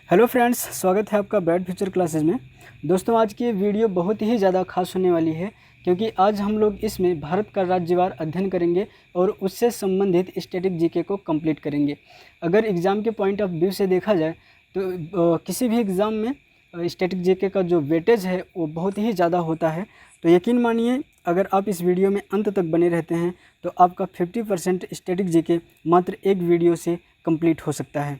Hello friends, स्वागत है आपका ब्राइट फ्यूचर क्लासेज में। दोस्तों, आज की ये वीडियो बहुत ही ज़्यादा खास होने वाली है क्योंकि आज हम लोग इसमें भारत का राज्यवार अध्ययन करेंगे और उससे संबंधित स्टैटिक जीके को कंप्लीट करेंगे। अगर एग्ज़ाम के पॉइंट ऑफ व्यू से देखा जाए तो किसी भी एग्ज़ाम में स्टैटिक जीके का जो वेटेज है वो बहुत ही ज़्यादा होता है। तो यकीन मानिए, अगर आप इस वीडियो में अंत तक बने रहते हैं तो आपका 50% स्टैटिक जीके मात्र एक वीडियो से कंप्लीट हो सकता है।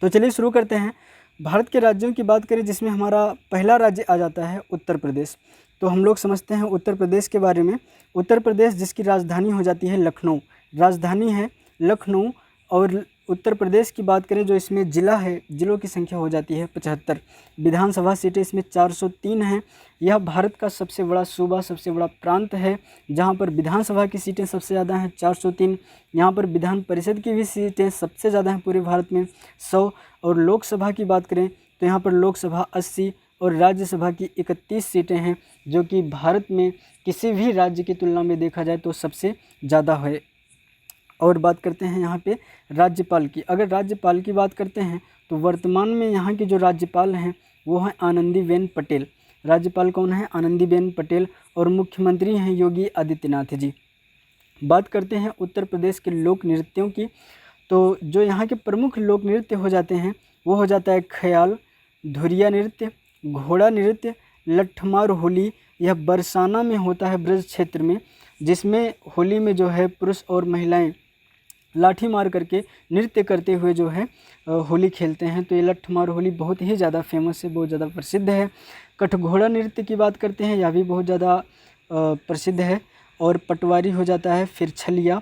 तो चलिए शुरू करते हैं। भारत के राज्यों की बात करें जिसमें हमारा पहला राज्य आ जाता है उत्तर प्रदेश। तो हम लोग समझते हैं उत्तर प्रदेश के बारे में। उत्तर प्रदेश जिसकी राजधानी हो जाती है लखनऊ, राजधानी है लखनऊ। और उत्तर प्रदेश की बात करें जो इसमें ज़िला है, ज़िलों की संख्या हो जाती है 75। विधानसभा सीटें इसमें 403 हैं। यह भारत का सबसे बड़ा सूबा, सबसे बड़ा प्रांत है जहाँ पर विधानसभा की सीटें सबसे ज़्यादा हैं 403। यहाँ पर विधान परिषद की भी सीटें सबसे ज़्यादा हैं पूरे भारत में 100। और लोकसभा की बात करें तो यहाँ पर लोकसभा 80 और राज्यसभा की 31 सीटें हैं, जो कि भारत में किसी भी राज्य की तुलना में देखा जाए तो सबसे ज़्यादा है। और बात करते हैं यहाँ पे राज्यपाल की। अगर राज्यपाल की बात करते हैं तो वर्तमान में यहाँ की जो राज्यपाल हैं वो हैं आनंदीबेन पटेल। राज्यपाल कौन है? आनंदीबेन पटेल। और मुख्यमंत्री हैं योगी आदित्यनाथ जी। बात करते हैं उत्तर प्रदेश के लोक नृत्यों की। तो जो यहाँ के प्रमुख लोक नृत्य हो जाते हैं वो हो जाता है ख्याल, धुरिया नृत्य, घोड़ा नृत्य, लट्ठमार होली। यह बरसाना में होता है ब्रज क्षेत्र में, जिसमें होली में जो है पुरुष और महिलाएं लाठी मार करके नृत्य करते हुए जो है होली खेलते हैं। तो ये लट्ठमार होली बहुत ही ज़्यादा फेमस है, बहुत ज़्यादा प्रसिद्ध है। कठघोड़ा नृत्य की बात करते हैं, यह भी बहुत ज़्यादा प्रसिद्ध है। और पटवारी हो जाता है, फिर छलिया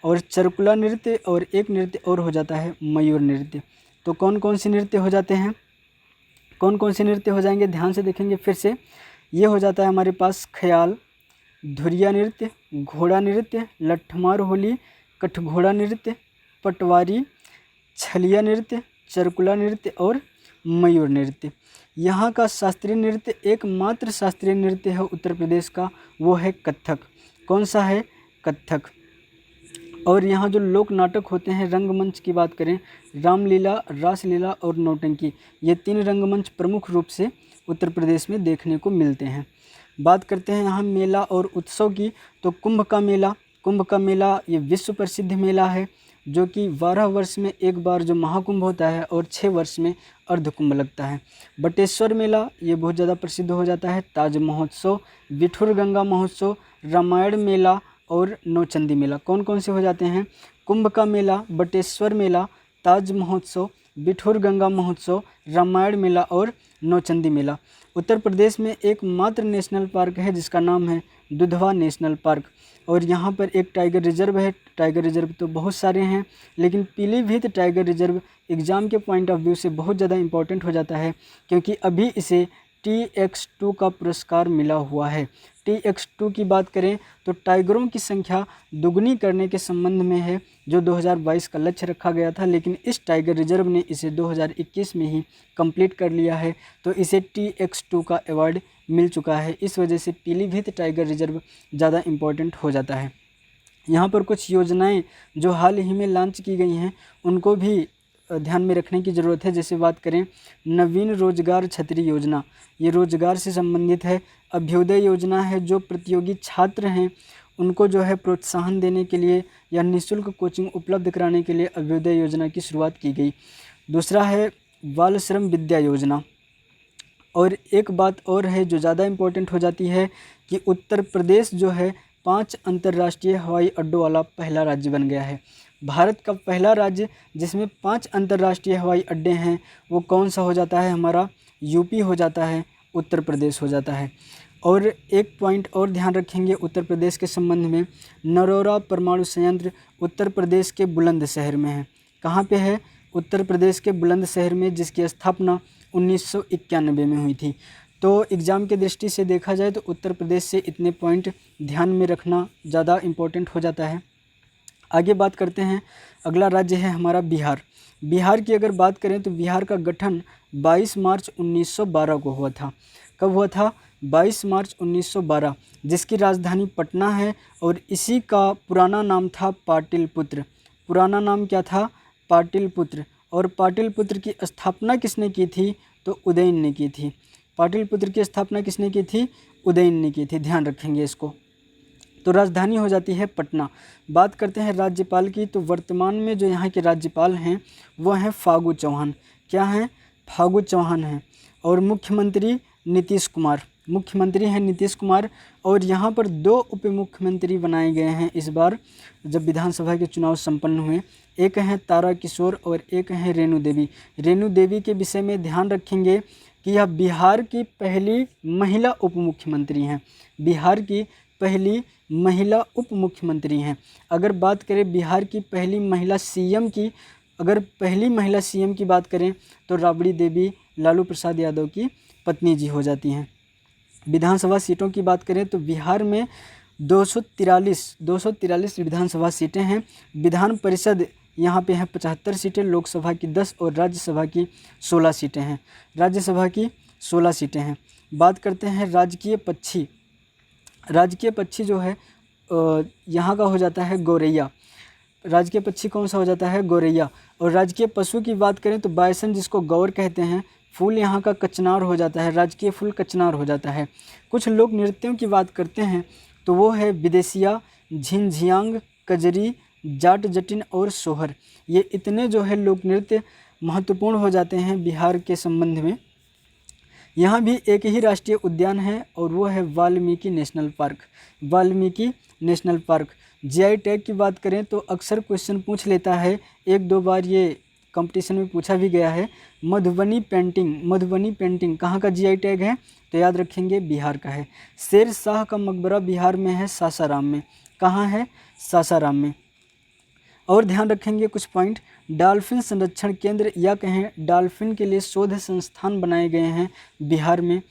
और चरकुला नृत्य, और एक नृत्य और हो जाता है मयूर नृत्य। तो कौन कौन से नृत्य हो जाते हैं, कौन कौन से नृत्य हो जाएंगे, ध्यान से देखेंगे फिर से। ये हो जाता है हमारे पास ख्याल, धुरिया नृत्य, घोड़ा नृत्य, लट्ठमार होली, कठघोड़ा नृत्य, पटवारी, छलिया नृत्य, चरकुला नृत्य और मयूर नृत्य। यहाँ का शास्त्रीय नृत्य, एकमात्र शास्त्रीय नृत्य है उत्तर प्रदेश का, वो है कथक। कौन सा है? कथक। और यहाँ जो लोक नाटक होते हैं, रंगमंच की बात करें, रामलीला, रासलीला और नौटंकी, ये 3 रंगमंच प्रमुख रूप से उत्तर प्रदेश में देखने को मिलते हैं। बात करते हैं यहाँ मेला और उत्सव की। तो कुंभ का मेला ये विश्व प्रसिद्ध मेला है, जो कि 12 वर्ष में एक बार जो महाकुंभ होता है और 6 वर्ष में अर्धकुंभ लगता है। बटेश्वर मेला ये बहुत ज़्यादा प्रसिद्ध हो जाता है। ताज महोत्सव, बिठूर गंगा महोत्सव, रामायण मेला और नौचंदी मेला। कौन कौन से हो जाते हैं? कुंभ का मेला, बटेश्वर मेला, ताज महोत्सव, बिठूर गंगा महोत्सव, रामायण मेला और नौचंदी मेला। उत्तर प्रदेश में एकमात्र नेशनल पार्क है जिसका नाम है दुधवा नेशनल पार्क। और यहाँ पर एक टाइगर रिजर्व है। टाइगर रिजर्व तो बहुत सारे हैं, लेकिन पीलीभीत टाइगर रिजर्व एग्ज़ाम के पॉइंट ऑफ व्यू से बहुत ज़्यादा इम्पोर्टेंट हो जाता है, क्योंकि अभी इसे TX2 का पुरस्कार मिला हुआ है। TX2 की बात करें तो टाइगरों की संख्या दुगनी करने के संबंध में है, जो 2022 का लक्ष्य रखा गया था, लेकिन इस टाइगर रिजर्व ने इसे 2021 में ही कंप्लीट कर लिया है। तो इसे TX2 का अवार्ड मिल चुका है। इस वजह से पीलीभीत टाइगर रिजर्व ज़्यादा इम्पोर्टेंट हो जाता है। यहाँ पर कुछ योजनाएं जो हाल ही में लॉन्च की गई हैं उनको भी ध्यान में रखने की ज़रूरत है। जैसे बात करें नवीन रोजगार छतरी योजना, ये रोजगार से संबंधित है। अभ्युदय योजना है, जो प्रतियोगी छात्र हैं उनको जो है प्रोत्साहन देने के लिए या निःशुल्क कोचिंग उपलब्ध कराने के लिए अभ्युदय योजना की शुरुआत की गई। दूसरा है बाल श्रम विद्या योजना। और एक बात और है जो ज़्यादा इम्पोर्टेंट हो जाती है कि उत्तर प्रदेश जो है 5 अंतर्राष्ट्रीय हवाई अड्डों वाला पहला राज्य बन गया है। भारत का पहला राज्य जिसमें 5 अंतर्राष्ट्रीय हवाई अड्डे हैं वो कौन सा हो जाता है? हमारा यूपी हो जाता है, उत्तर प्रदेश हो जाता है। और एक पॉइंट और ध्यान रखेंगे उत्तर प्रदेश के संबंध में, नरौरा परमाणु संयंत्र उत्तर प्रदेश के बुलंदशहर में है। कहाँ पे है? उत्तर प्रदेश के बुलंदशहर में, जिसकी स्थापना 1991 में हुई थी। तो एग्ज़ाम के दृष्टि से देखा जाए तो उत्तर प्रदेश से इतने पॉइंट ध्यान में रखना ज़्यादा इम्पोर्टेंट हो जाता है। आगे बात करते हैं, अगला राज्य है हमारा बिहार। बिहार की अगर बात करें तो बिहार का गठन 22 मार्च 1912 को हुआ था। कब हुआ था? 22 मार्च 1912, जिसकी राजधानी पटना है। और इसी का पुराना नाम था पाटलिपुत्र। पुराना नाम क्या था? पाटलिपुत्र। और पाटलिपुत्र की स्थापना किसने की थी? तो उदयन ने की थी। पाटलिपुत्र की स्थापना किसने की थी? उदयन ने की थी, ध्यान रखेंगे इसको। तो राजधानी हो जाती है पटना। बात करते हैं राज्यपाल की, तो वर्तमान में जो यहाँ के राज्यपाल हैं वो हैं फागू चौहान। क्या हैं? फागू चौहान हैं। और मुख्यमंत्री नीतीश कुमार, मुख्यमंत्री हैं नीतीश कुमार। और यहाँ पर 2 उप मुख्यमंत्री बनाए गए हैं इस बार जब विधानसभा के चुनाव संपन्न हुए। एक हैं तारा किशोर और एक हैं रेणु देवी। रेणु देवी के विषय में ध्यान रखेंगे कि यह बिहार की पहली महिला उप मुख्यमंत्री हैं। बिहार की पहली महिला उप मुख्यमंत्री हैं। अगर बात करें बिहार की पहली महिला सीएम की, अगर पहली महिला सीएम की बात करें तो राबड़ी देवी लालू प्रसाद यादव की पत्नी जी हो जाती हैं। विधानसभा सीटों की बात करें तो बिहार में 243 विधानसभा सीटें हैं। विधान परिषद यहाँ पे हैं 75 सीटें, लोकसभा की 10 और राज्यसभा की 16 सीटें हैं। राज्यसभा की 16 सीटें हैं। बात करते हैं राजकीय पक्षी। राजकीय पक्षी जो है यहाँ का हो जाता है गौरैया। राजकीय पक्षी कौन सा हो जाता है? गौरैया। और राजकीय पशु की बात करें तो बायसन, जिसको गौर कहते हैं। फूल यहाँ का कचनार हो जाता है, राजकीय फूल कचनार हो जाता है। कुछ लोक नृत्यों की बात करते हैं तो वो है विदेशिया, झिंझियांग, कजरी, जाट जटिन और सोहर। ये इतने जो है लोक नृत्य महत्वपूर्ण हो जाते हैं बिहार के संबंध में। यहाँ भी एक ही राष्ट्रीय उद्यान है और वो है Valmiki national park. Valmiki national park. GI tag की बात करें तो अक्सर क्वेश्चन पूछ लेता है, 1-2 बार ये कंपटीशन में पूछा भी गया है। मधुबनी पेंटिंग कहाँ का जीआई टैग है? तो याद रखेंगे बिहार का है। शेर शाह का मकबरा बिहार में है, सासाराम में। कहाँ है? सासाराम में। और ध्यान रखेंगे कुछ पॉइंट, डॉल्फिन संरक्षण केंद्र या कहें डॉल्फिन के लिए शोध संस्थान बनाए गए हैं बिहार में।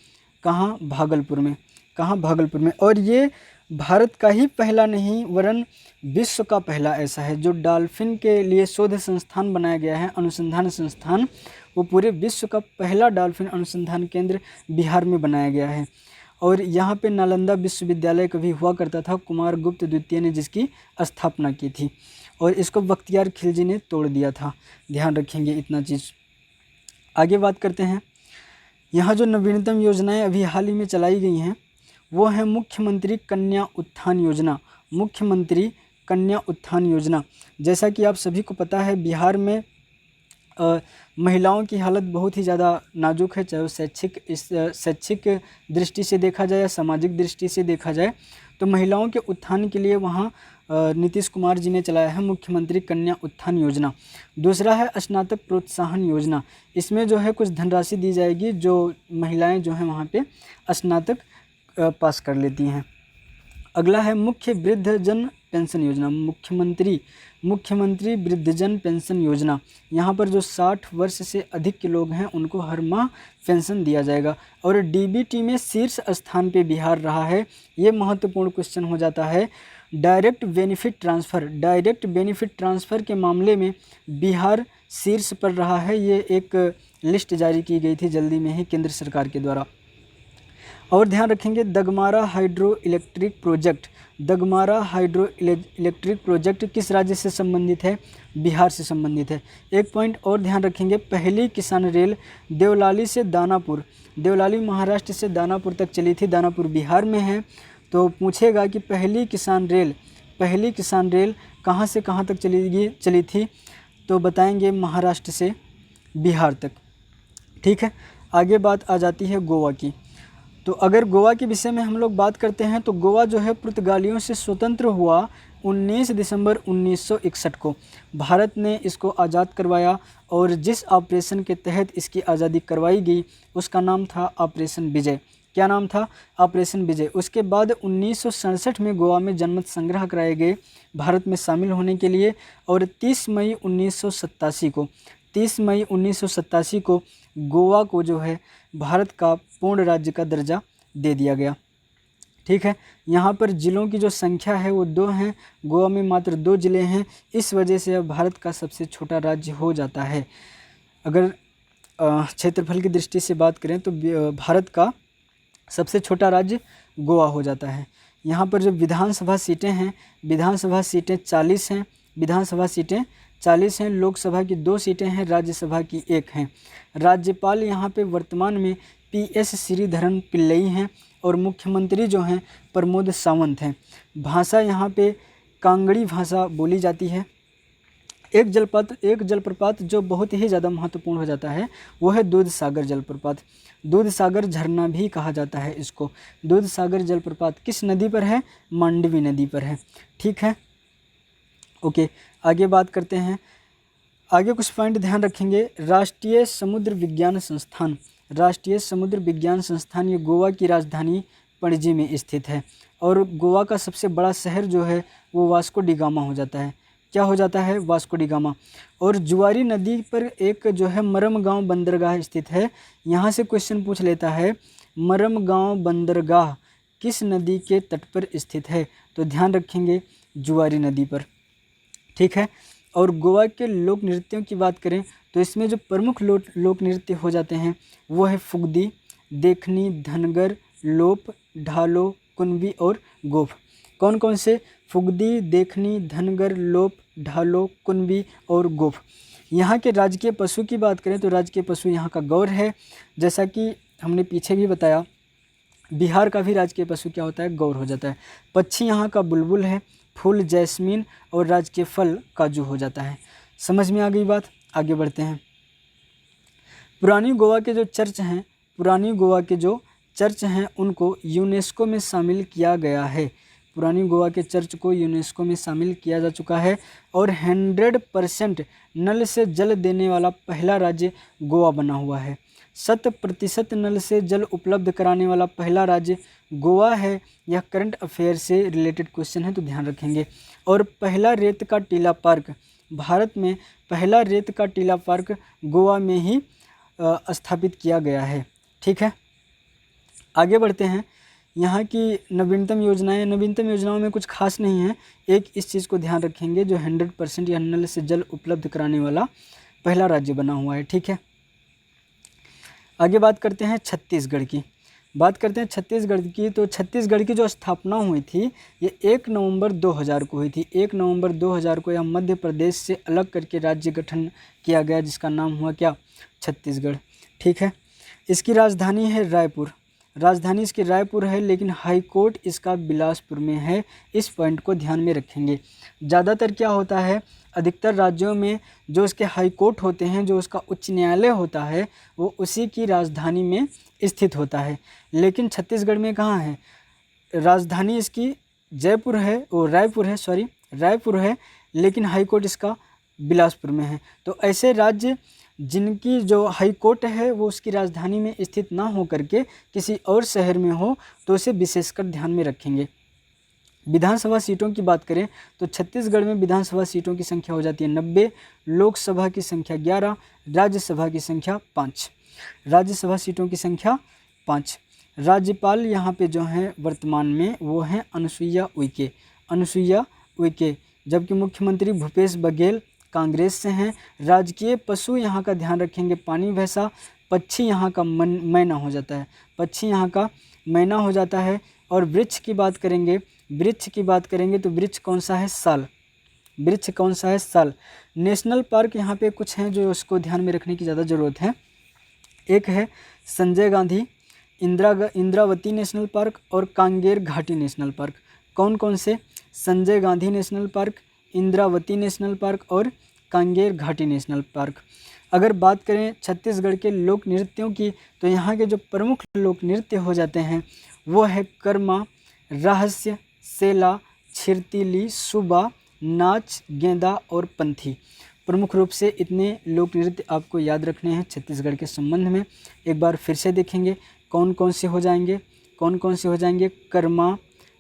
कहाँ? भागलपुर में। कहाँ? भागलपुर में। और ये भारत का ही पहला नहीं वरन विश्व का पहला ऐसा है जो डॉल्फिन के लिए शोध संस्थान बनाया गया है, अनुसंधान संस्थान। वो पूरे विश्व का पहला डॉल्फिन अनुसंधान केंद्र बिहार में बनाया गया है। और यहाँ पे नालंदा विश्वविद्यालय कभी हुआ करता था, कुमार गुप्त द्वितीय ने जिसकी स्थापना की थी। और इसको बख्तियार खिलजी ने तोड़ दिया था। ध्यान रखेंगे इतना चीज़। आगे बात करते हैं, यहाँ जो नवीनतम योजनाएं अभी हाल ही में चलाई गई हैं वो है मुख्यमंत्री कन्या उत्थान योजना। मुख्यमंत्री कन्या उत्थान योजना। जैसा कि आप सभी को पता है बिहार में महिलाओं की हालत बहुत ही ज़्यादा नाजुक है, चाहे वो शैक्षिक दृष्टि से देखा जाए या सामाजिक दृष्टि से देखा जाए। तो महिलाओं के उत्थान के लिए वहाँ नीतीश कुमार जी ने चलाया है मुख्यमंत्री कन्या उत्थान योजना। दूसरा है स्नातक प्रोत्साहन योजना। इसमें जो है कुछ धनराशि दी जाएगी जो महिलाएं जो हैं वहाँ पे स्नातक पास कर लेती हैं। अगला है मुख्य वृद्धजन पेंशन योजना। मुख्यमंत्री वृद्धजन पेंशन योजना। यहाँ पर जो 60 वर्ष से अधिक के लोग हैं उनको हर माह पेंशन दिया जाएगा। और डीबीटी में शीर्ष स्थान पे बिहार रहा है। ये महत्वपूर्ण क्वेश्चन हो जाता है। डायरेक्ट बेनिफिट ट्रांसफ़र के मामले में बिहार शीर्ष पर रहा है। ये एक लिस्ट जारी की गई थी जल्दी में ही केंद्र सरकार के द्वारा। और ध्यान रखेंगे दगमारा हाइड्रो इलेक्ट्रिक प्रोजेक्ट किस राज्य से संबंधित है? बिहार से संबंधित है। एक पॉइंट और ध्यान रखेंगे, पहली किसान रेल देवलाली से दानापुर, देवलाली महाराष्ट्र से दानापुर तक चली थी। दानापुर बिहार में है। तो पूछेगा कि पहली किसान रेल कहाँ से कहाँ तक चली थी? तो बताएंगे महाराष्ट्र से बिहार तक। ठीक है। आगे बात आ जाती है गोवा की। तो अगर गोवा के विषय में हम लोग बात करते हैं तो गोवा जो है पुर्तगालियों से स्वतंत्र हुआ 19 दिसंबर 1961 को। भारत ने इसको आज़ाद करवाया और जिस ऑपरेशन के तहत इसकी आज़ादी करवाई गई उसका नाम था ऑपरेशन विजय। क्या नाम था? ऑपरेशन विजय। उसके बाद 1967 में गोवा में जनमत संग्रह कराए गए भारत में शामिल होने के लिए। और 30 मई 1987 को गोवा को जो है भारत का पूर्ण राज्य का दर्जा दे दिया गया। ठीक है। यहाँ पर ज़िलों की जो संख्या है वो 2 हैं। गोवा में मात्र 2 ज़िले हैं। इस वजह से अब भारत का सबसे छोटा राज्य हो जाता है। अगर क्षेत्रफल की दृष्टि से बात करें तो भारत का सबसे छोटा राज्य गोवा हो जाता है। यहाँ पर जो विधानसभा सीटें हैं, विधानसभा सीटें 40 हैं। विधानसभा सीटें 40 हैं। लोकसभा की 2 सीटें हैं, राज्यसभा की 1 हैं। राज्यपाल यहाँ पे वर्तमान में PS श्रीधरन पिल्लई हैं और मुख्यमंत्री जो हैं प्रमोद सावंत हैं। भाषा यहाँ पे कांगड़ी भाषा बोली जाती है। एक जलप्रपात जो बहुत ही ज़्यादा महत्वपूर्ण हो जाता है वो है दूध सागर जलप्रपात। दूध सागर झरना भी कहा जाता है इसको। दूध सागर जलप्रपात किस नदी पर है? मांडवी नदी पर है। ठीक है, ओके, आगे बात करते हैं। आगे कुछ पॉइंट ध्यान रखेंगे। राष्ट्रीय समुद्र विज्ञान संस्थान, राष्ट्रीय समुद्र विज्ञान संस्थान ये गोवा की राजधानी पणजी में स्थित है और गोवा का सबसे बड़ा शहर जो है वो वास्को डी गामा हो जाता है। क्या हो जाता है? Vasco D gamma. और जुआरी नदी पर एक जो है मरमगांव बंदरगाह स्थित है। यहाँ से क्वेश्चन पूछ लेता है मरमगांव बंदरगाह किस नदी के तट पर स्थित है? तो ध्यान रखेंगे जुआरी नदी पर। ठीक है, और गोवा के लोक नृत्यों की बात करें तो इसमें जो प्रमुख लोक नृत्य हो जाते हैं वो है फुगदी, देखनी, धनगर, लोप, ढालो, कुनबी और गोफ। कौन कौन से? फुगदी, देखनी, धनगर, लोप, ढालो, कुनबी और गोफ। यहाँ के राजकीय पशु की बात करें तो राजकीय पशु यहाँ का गौर है। जैसा कि हमने पीछे भी बताया, बिहार का भी राजकीय पशु क्या होता है? गौर हो जाता है। पक्षी यहाँ का बुलबुल है, फूल जैस्मीन और राजकीय फल काजू हो जाता है। समझ में आ गई बात? आगे बढ़ते हैं। पुरानी गोवा के जो चर्च हैं उनको यूनेस्को में शामिल किया गया है। पुरानी गोवा के चर्च को यूनेस्को में शामिल किया जा चुका है। और 100% नल से जल देने वाला पहला राज्य गोवा बना हुआ है। 100% नल से जल उपलब्ध कराने वाला पहला राज्य गोवा है। यह करंट अफेयर से रिलेटेड क्वेश्चन है तो ध्यान रखेंगे। और पहला रेत का टीला पार्क, भारत में पहला रेत का टीला पार्क गोवा में ही स्थापित किया गया है। ठीक है, आगे बढ़ते हैं। यहाँ की नवीनतम योजनाओं में कुछ खास नहीं है। एक इस चीज़ को ध्यान रखेंगे जो 100% या नल से जल उपलब्ध कराने वाला पहला राज्य बना हुआ है। ठीक है, आगे बात करते हैं छत्तीसगढ़ की। तो छत्तीसगढ़ की जो स्थापना हुई थी ये 1 नवंबर 2000 को हुई थी। 1 नवंबर 2000 को यह मध्य प्रदेश से अलग करके राज्य गठन किया गया जिसका नाम हुआ क्या? छत्तीसगढ़। ठीक है, इसकी राजधानी है रायपुर। राजधानी इसकी रायपुर है लेकिन हाई कोर्ट इसका बिलासपुर में है। इस पॉइंट को ध्यान में रखेंगे। ज़्यादातर क्या होता है, अधिकतर राज्यों में जो इसके हाई कोर्ट होते हैं, जो उसका उच्च न्यायालय होता है वो उसी की राजधानी में स्थित होता है। लेकिन छत्तीसगढ़ में कहाँ है? राजधानी इसकी जयपुर है, वो रायपुर है लेकिन हाई कोर्ट इसका बिलासपुर में है। तो ऐसे राज्य जिनकी जो हाई कोर्ट है वो उसकी राजधानी में स्थित ना हो करके किसी और शहर में हो तो उसे विशेषकर ध्यान में रखेंगे। विधानसभा सीटों की बात करें तो छत्तीसगढ़ में विधानसभा सीटों की संख्या हो जाती है 90, लोकसभा की संख्या 11, राज्यसभा की संख्या 5। राज्यसभा सीटों की संख्या 5। राज्यपाल यहाँ पे जो हैं वर्तमान में वो हैं अनुसुईया उइके, जबकि मुख्यमंत्री भूपेश बघेल कांग्रेस से हैं। राजकीय पशु यहाँ का ध्यान रखेंगे पानी भैंसा। पक्षी यहाँ का मैना हो जाता है। और वृक्ष की बात करेंगे तो वृक्ष कौन सा है? साल। नेशनल पार्क यहाँ पे कुछ हैं जो उसको ध्यान में रखने की ज़्यादा ज़रूरत है। एक है संजय गांधी इंद्रावती नेशनल पार्क और कांगेर घाटी नेशनल पार्क। कौन से? Sanjay Gandhi national park, Indravati national park और कांगेर घाटी नेशनल पार्क। अगर बात करें छत्तीसगढ़ के लोक नृत्यों की तो यहाँ के जो प्रमुख लोक नृत्य हो जाते हैं वो है कर्मा, रहस्य, सेला, छिरतीली, सुबा, नाच, गेंदा और पंथी। प्रमुख रूप से इतने लोक नृत्य आपको याद रखने हैं छत्तीसगढ़ के संबंध में। एक बार फिर से देखेंगे कौन कौन से हो जाएंगे। कर्मा,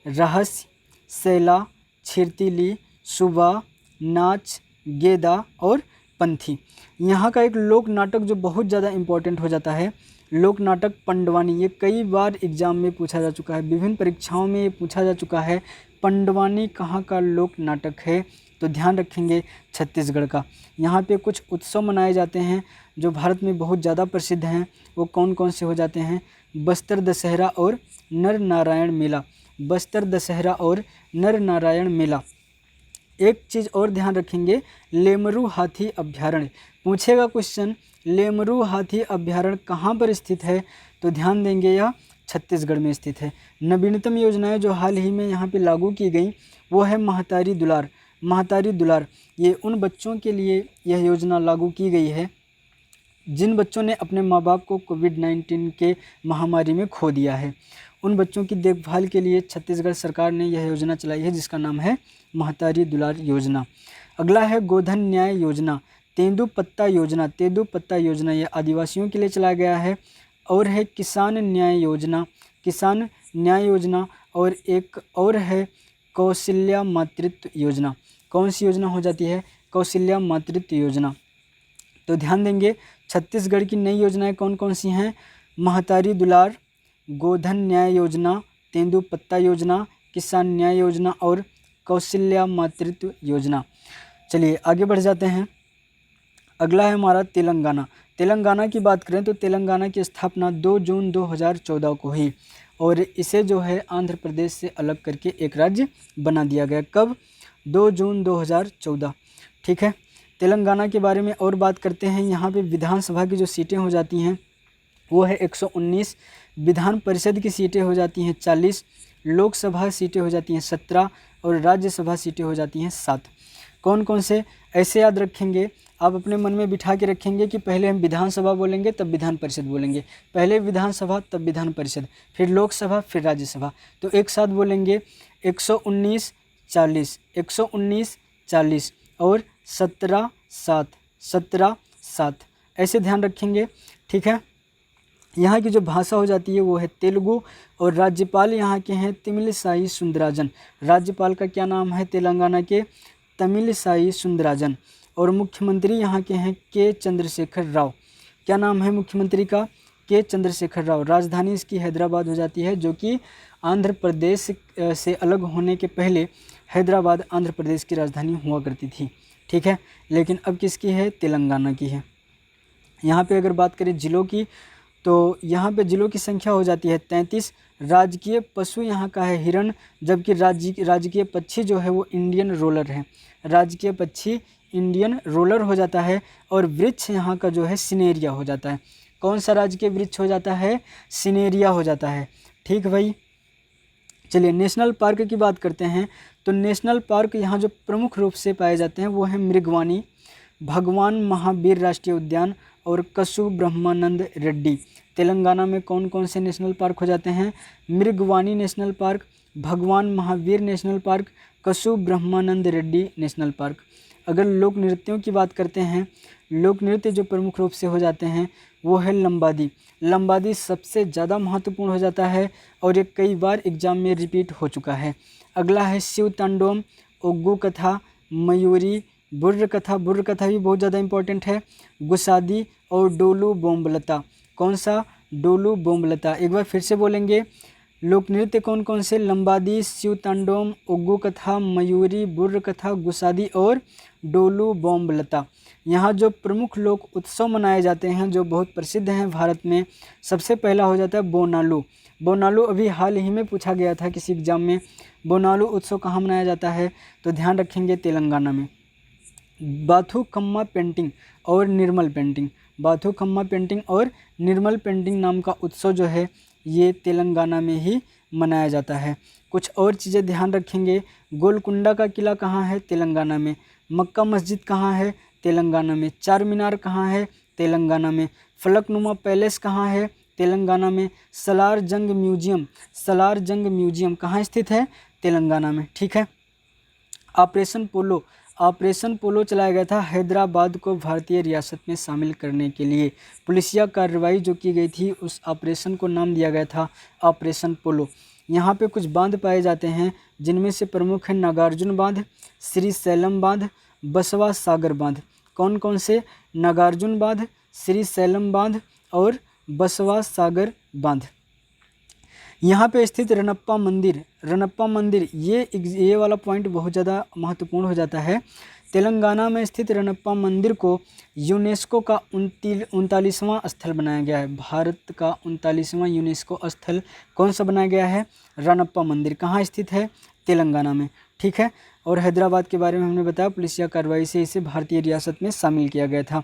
रहस्य, सेला, छिरतीली, सुबा, नाच, गेदा और पंथी। यहाँ का एक लोक नाटक जो बहुत ज़्यादा इम्पोर्टेंट हो जाता है, लोक नाटक पंडवानी। ये कई बार एग्जाम में पूछा जा चुका है, विभिन्न परीक्षाओं में ये पूछा जा चुका है। पंडवानी कहाँ का लोक नाटक है? तो ध्यान रखेंगे छत्तीसगढ़ का। यहाँ पे कुछ उत्सव मनाए जाते हैं जो भारत में बहुत ज़्यादा प्रसिद्ध हैं। वो कौन से हो जाते हैं? बस्तर दशहरा और नर नारायण मेला। एक चीज़ और ध्यान रखेंगे, लेमरू हाथी अभ्यारण्य पूछेगा क्वेश्चन, लेमरू हाथी अभ्यारण्य कहाँ पर स्थित है, तो ध्यान देंगे यह छत्तीसगढ़ में स्थित है। नवीनतम योजनाएं जो हाल ही में यहाँ पे लागू की गई वो है महतारी दुलार। महतारी दुलार ये उन बच्चों के लिए यह योजना लागू की गई है जिन बच्चों ने अपने माँ बाप को कोविड-19 के महामारी में खो दिया है। उन बच्चों की देखभाल के लिए छत्तीसगढ़ सरकार ने यह योजना चलाई है जिसका नाम है महतारी दुलार योजना। अगला है गोधन न्याय योजना, तेंदुपत्ता योजना। तेंदुपत्ता योजना ये आदिवासियों के लिए चलाया गया है। और है किसान न्याय योजना, किसान न्याय योजना। और एक और है कौशल्या मातृत्व योजना। कौन सी योजना हो जाती है, कौशल्या मातृत्व योजना। तो ध्यान देंगे छत्तीसगढ़ की नई योजनाएं कौन कौन सी हैं, महतारी दुलार, गोधन न्याय योजना, तेंदुपत्ता योजना, किसान न्याय योजना और कौशल्या मातृत्व योजना। चलिए आगे बढ़ जाते हैं। अगला है हमारा तेलंगाना। तेलंगाना की बात करें तो तेलंगाना की स्थापना 2 जून 2014 को हुई और इसे जो है आंध्र प्रदेश से अलग करके एक राज्य बना दिया गया। कब, 2 जून 2014। ठीक है, तेलंगाना के बारे में और बात करते हैं। यहाँ पे विधानसभा की जो सीटें हो जाती हैं वो है 119, विधान परिषद की सीटें हो जाती हैं 40, लोकसभा सीटें हो जाती हैं 17 और राज्यसभा सीटें हो जाती हैं 7। कौन कौन से ऐसे याद रखेंगे, आप अपने मन में बिठा के रखेंगे कि पहले हम विधानसभा बोलेंगे तब विधान परिषद बोलेंगे, पहले विधानसभा तब विधान परिषद, फिर लोकसभा फिर राज्यसभा। तो एक साथ बोलेंगे 119 40, 119 40 और 17 7, 17 7, ऐसे ध्यान रखेंगे। ठीक है, यहाँ की जो भाषा हो जाती है वो है तेलुगु और राज्यपाल यहाँ के हैं तमिलिसाई सुंदराजन। राज्यपाल का क्या नाम है तेलंगाना के, तमिलिसाई सुंदराजन। और मुख्यमंत्री यहाँ के हैं के चंद्रशेखर राव। क्या नाम है मुख्यमंत्री का, के चंद्रशेखर राव। राजधानी इसकी हैदराबाद हो जाती है, जो कि आंध्र प्रदेश से अलग होने के पहले हैदराबाद आंध्र प्रदेश की राजधानी हुआ करती थी। ठीक है, लेकिन अब किसकी है, तेलंगाना की है। यहाँ पे अगर बात करें जिलों की तो यहाँ पे जिलों की संख्या हो जाती है 33। राजकीय पशु यहाँ का है हिरण, जबकि राजकीय पक्षी जो है वो इंडियन रोलर है। राजकीय पक्षी इंडियन रोलर हो जाता है। और वृक्ष यहाँ का जो है सिनेरिया हो जाता है। कौन सा राजकीय वृक्ष हो जाता है, सिनेरिया हो जाता है। ठीक भाई, चलिए नेशनल पार्क की बात करते हैं। तो नेशनल पार्क यहाँ जो प्रमुख रूप से पाए जाते हैं वो है मृगवानी, भगवान महावीर राष्ट्रीय उद्यान और कसु ब्रह्मानंद रेड्डी। तेलंगाना में कौन कौन से नेशनल पार्क हो जाते हैं, मृगवानी नेशनल पार्क, भगवान महावीर नेशनल पार्क, कसु ब्रह्मानंद रेड्डी नेशनल पार्क। अगर लोक नृत्यों की बात करते हैं, लोक नृत्य जो प्रमुख रूप से हो जाते हैं वो है लंबादी। लंबादी सबसे ज़्यादा महत्वपूर्ण हो जाता है और ये कई बार एग्जाम में रिपीट हो चुका है। अगला है शिव तांडवम, ओग्गू कथा, मयूरी, बुर्र कथा। बुर्र कथा भी बहुत ज़्यादा इंपॉर्टेंट है। गुसादी और डोलू बोम्बलता। कौन सा, डोलू बोम्बलता। एक बार फिर से बोलेंगे, लोक नृत्य कौन कौन से, लंबादी, शिव तांडवम, ओग्गू कथा, मयूरी, बुर्र कथा, गुसादी और डोलू बोम्बलता। यहाँ जो प्रमुख लोक उत्सव मनाए जाते हैं जो बहुत प्रसिद्ध हैं भारत में, सबसे पहला हो जाता है बोनालू। बोनालू अभी हाल ही में पूछा गया था किसी एग्जाम में, बोनालू उत्सव कहाँ मनाया जाता है, तो ध्यान रखेंगे तेलंगाना में। बाथुकम्मा पेंटिंग और निर्मल पेंटिंग, बाथुकम्मा पेंटिंग और निर्मल पेंटिंग नाम का उत्सव जो है ये तेलंगाना में ही मनाया जाता है। कुछ और चीज़ें ध्यान रखेंगे, गोलकुंडा का किला कहाँ है, तेलंगाना में। मक्का मस्जिद कहाँ है, तेलंगाना में। चार मीनार कहाँ है, तेलंगाना में। फलकनुमा पैलेस कहाँ है, तेलंगाना में। सलार जंग म्यूजियम, सलार जंग म्यूजियम कहाँ स्थित है, तेलंगाना में। ठीक है, ऑपरेशन पोलो, ऑपरेशन पोलो चलाया गया था हैदराबाद को भारतीय रियासत में शामिल करने के लिए। पुलिसिया कार्रवाई जो की गई थी उस ऑपरेशन को नाम दिया गया था ऑपरेशन पोलो। यहाँ पे कुछ बांध पाए जाते हैं जिनमें से प्रमुख है नागार्जुन बांध, श्री सैलम बांध, बसवा सागर बांध। कौन कौन से, नागार्जुन बांध, श्री सैलम बांध और बसवा सागर बांध। यहाँ पे स्थित रनप्पा मंदिर, रनप्पा मंदिर ये वाला पॉइंट बहुत ज़्यादा महत्वपूर्ण हो जाता है। तेलंगाना में स्थित रनप्पा मंदिर को यूनेस्को का 39वां स्थल बनाया गया है। भारत का 39वां यूनेस्को स्थल कौन सा बनाया गया है, रनप्पा मंदिर। कहाँ स्थित है, तेलंगाना में। ठीक है, और हैदराबाद के बारे में हमने बताया, पुलिसिया कार्रवाई से इसे भारतीय रियासत में शामिल किया गया था।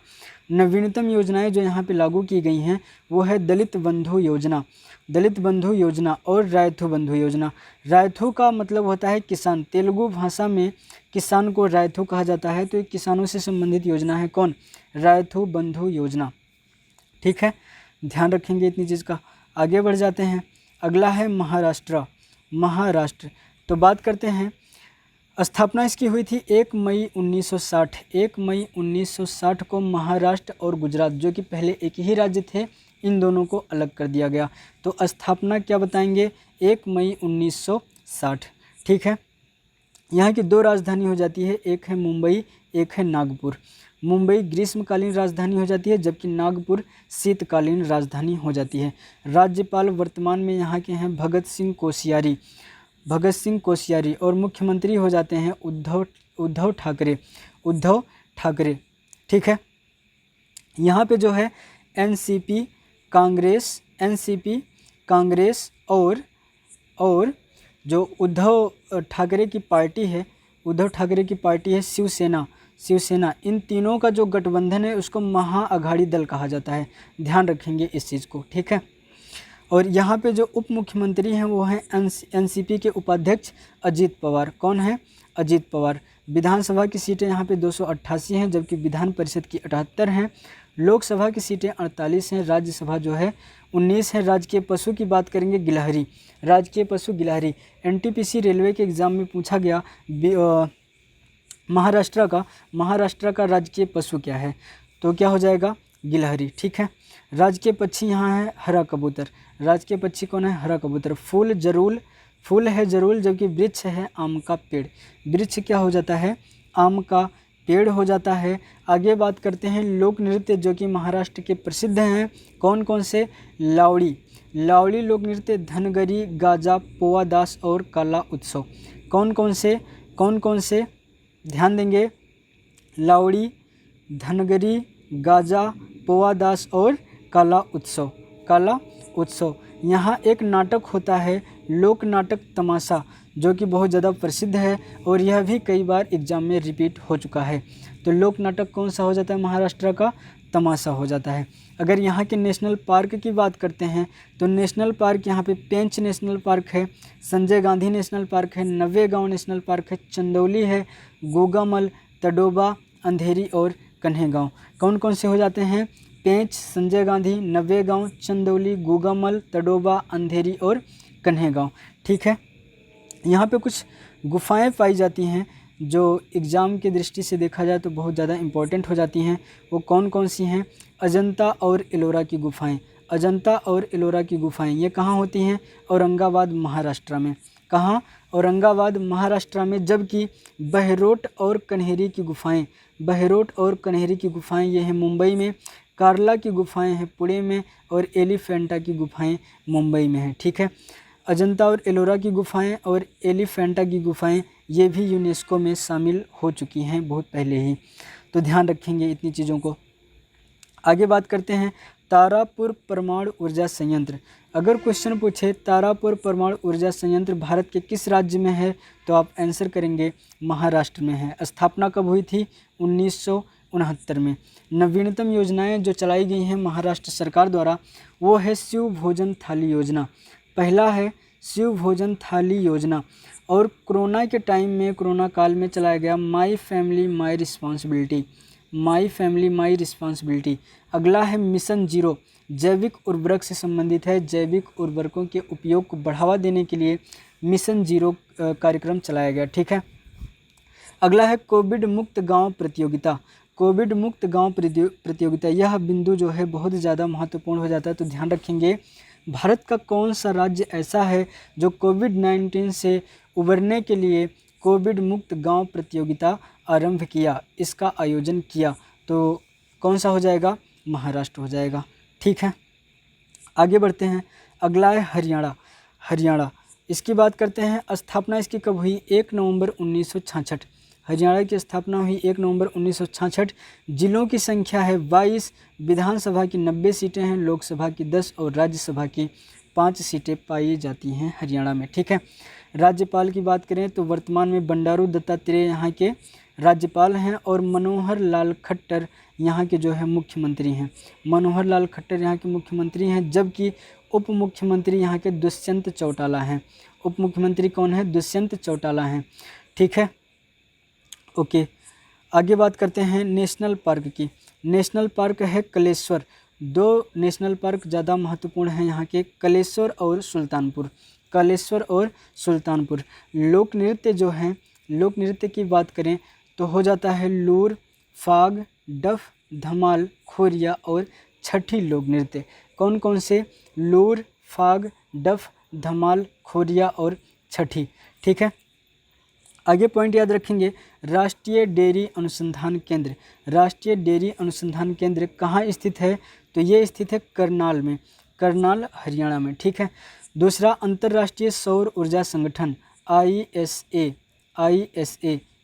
नवीनतम योजनाएं जो यहाँ पे लागू की गई हैं वो है दलित बंधु योजना, दलित बंधु योजना और रायथू बंधु योजना। रायथू का मतलब होता है किसान, तेलुगु भाषा में किसान को रायथू कहा जाता है। तो ये किसानों से संबंधित योजना है कौन, रायथू बंधु योजना। ठीक है, ध्यान रखेंगे इतनी चीज़ का। आगे बढ़ जाते हैं, अगला है महाराष्ट्र। महाराष्ट्र तो बात करते हैं, स्थापना इसकी हुई थी 1 मई 1960। 1 मई 1960 को महाराष्ट्र और गुजरात, जो कि पहले एक ही राज्य थे, इन दोनों को अलग कर दिया गया। तो स्थापना क्या बताएंगे, 1 मई 1960। ठीक है, यहाँ की 2 राजधानी हो जाती है, एक है मुंबई, एक है नागपुर। मुंबई ग्रीष्मकालीन राजधानी हो जाती है, जबकि नागपुर शीतकालीन राजधानी हो जाती है। राज्यपाल वर्तमान में यहाँ के हैं भगत सिंह कोश्यारी, भगत सिंह कोश्यारी, और मुख्यमंत्री हो जाते हैं उद्धव ठाकरे, उद्धव ठाकरे। ठीक है, यहाँ पे जो है एनसीपी कांग्रेस और जो उद्धव ठाकरे की पार्टी है, उद्धव ठाकरे की पार्टी है शिवसेना, इन तीनों का जो गठबंधन है उसको महाअघाड़ी दल कहा जाता है। ध्यान रखेंगे इस चीज़ को। ठीक है, और यहाँ पे जो उप मुख्यमंत्री हैं वो हैं एनसीपी के उपाध्यक्ष अजीत पवार। कौन है, अजीत पवार। विधानसभा की सीटें यहाँ पे 288 हैं, जबकि विधान परिषद की 78 हैं। लोकसभा की सीटें 48 हैं, राज्यसभा जो है 19 है। राजकीय पशु की बात करेंगे गिलहरी, राजकीय पशु गिलहरी। एनटीपीसी रेलवे के एग्ज़ाम में पूछा गया महाराष्ट्र का राजकीय पशु क्या है, तो क्या हो जाएगा, गिलहरी। ठीक है, राजकीय पक्षी यहाँ है हरा कबूतर। राजकीय पक्षी कौन है, हरा कबूतर। फूल है जरूल, जबकि वृक्ष है आम का पेड़। वृक्ष क्या हो जाता है, आम का पेड़ हो जाता है। आगे बात करते हैं लोक नृत्य जो कि महाराष्ट्र के प्रसिद्ध हैं, कौन कौन से, लावड़ी लोक नृत्य, धनगरी, गाजा, पोवा दास और काला उत्सव। कौन कौन से ध्यान देंगे, लावड़ी, धनगरी, गाजा, पोवा दास और काला उत्सव। यहाँ एक नाटक होता है, लोक नाटक तमाशा, जो कि बहुत ज़्यादा प्रसिद्ध है और यह भी कई बार एग्जाम में रिपीट हो चुका है। तो लोक नाटक कौन सा हो जाता है, महाराष्ट्र का तमाशा हो जाता है। अगर यहाँ के नेशनल पार्क की बात करते हैं तो नेशनल पार्क यहाँ पे पेंच नेशनल पार्क है, संजय गांधी नेशनल पार्क है, नवेगांव नेशनल पार्क है, चंदौली है, गोगामल, तडोबा, अंधेरी और कन्हेगांव। कौन कौन से हो जाते हैं, पेंच, संजय गांधी, नवेगांव, चंदौली, गोगामल, तडोबा, अंधेरी और कन्हेगांव। ठीक है, यहाँ पे कुछ गुफाएं पाई जाती हैं जो एग्ज़ाम की दृष्टि से देखा जाए तो बहुत ज़्यादा इम्पोर्टेंट हो जाती हैं। वो कौन कौन सी हैं, अजंता और एलोरा की गुफाएं। अजंता और एलोरा की गुफाएं ये कहाँ होती हैं, औरंगाबाद महाराष्ट्र में। कहाँ, औरंगाबाद महाराष्ट्र में। जबकि बहरोट और कन्हेरी की गुफाएं ये हैं मुंबई में। कार्ला की गुफाएं हैं पुणे में और एलिफेंटा की गुफाएं मुंबई में हैं। ठीक है, अजंता और एलोरा की गुफाएं और एलिफेंटा की गुफाएं ये भी यूनेस्को में शामिल हो चुकी हैं बहुत पहले ही। तो ध्यान रखेंगे इतनी चीज़ों को। आगे बात करते हैं तारापुर परमाणु ऊर्जा संयंत्र। अगर क्वेश्चन पूछे तारापुर परमाणु ऊर्जा संयंत्र भारत के किस राज्य में है, तो आप आंसर करेंगे महाराष्ट्र में है। स्थापना कब हुई थी, 1969 में। नवीनतम योजनाएं जो चलाई गई हैं महाराष्ट्र सरकार द्वारा वो है शिव भोजन थाली योजना। पहला है शिव भोजन थाली योजना, और कोरोना के टाइम में, कोरोना काल में चलाया गया माई फैमिली माई रिस्पॉन्सिबिलिटी। अगला है मिशन जीरो, जैविक उर्वरक से संबंधित है। जैविक उर्वरकों के उपयोग को बढ़ावा देने के लिए मिशन जीरो कार्यक्रम चलाया गया। ठीक है, अगला है कोविड मुक्त गांव प्रतियोगिता। कोविड मुक्त गांव प्रतियोगिता, यह बिंदु जो है बहुत ज़्यादा महत्वपूर्ण हो जाता है, तो ध्यान रखेंगे। भारत का कौन सा राज्य ऐसा है जो कोविड-19 से उबरने के लिए कोविड मुक्त गांव प्रतियोगिता आरंभ किया, इसका आयोजन किया, तो कौन सा हो जाएगा, महाराष्ट्र हो जाएगा। ठीक है, आगे बढ़ते हैं। अगला है हरियाणा। इसकी बात करते हैं। स्थापना इसकी कब हुई, 1 नवंबर 1966। हरियाणा की स्थापना हुई 1 नवंबर 1966। जिलों की संख्या है 22, विधानसभा की 90 सीटें हैं, लोकसभा की 10 और राज्यसभा की 5 सीटें पाई जाती हैं हरियाणा में। ठीक है, राज्यपाल की बात करें तो वर्तमान में बंडारू दत्तात्रेय यहाँ के राज्यपाल हैं और मनोहर लाल खट्टर यहाँ के जो है मुख्यमंत्री हैं। मनोहर लाल खट्टर यहाँ के मुख्यमंत्री हैं, जबकि उप मुख्यमंत्री यहाँ के दुष्यंत चौटाला हैं। उप मुख्यमंत्री कौन है? दुष्यंत चौटाला हैं। ठीक है, ओके, आगे बात करते हैं नेशनल पार्क की। नेशनल पार्क है कलेश्वर। 2 नेशनल पार्क ज़्यादा महत्वपूर्ण हैं यहाँ के, कलेश्वर और सुल्तानपुर। कलेश्वर और सुल्तानपुर। लोक नृत्य जो हैं, लोक नृत्य की बात करें तो हो जाता है लूर, फाग, डफ, धमाल, खोरिया और छठी लोक नृत्य। कौन कौन से? लूर, फाग, डफ, धमाल, खोरिया और छठी। ठीक है, आगे पॉइंट याद रखेंगे, राष्ट्रीय डेयरी अनुसंधान केंद्र। राष्ट्रीय डेयरी अनुसंधान केंद्र कहाँ स्थित है? तो ये स्थित है करनाल में, करनाल हरियाणा में। ठीक है, दूसरा अंतर्राष्ट्रीय सौर ऊर्जा संगठन ISA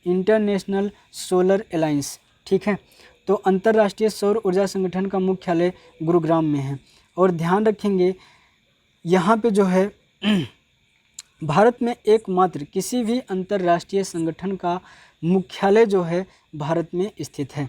इंटरनेशनल सोलर अलायंस। ठीक है, तो अंतर्राष्ट्रीय सौर ऊर्जा संगठन का मुख्यालय गुरुग्राम में है। और ध्यान रखेंगे यहाँ पे जो है भारत में एकमात्र किसी भी अंतर्राष्ट्रीय संगठन का मुख्यालय जो है भारत में स्थित है।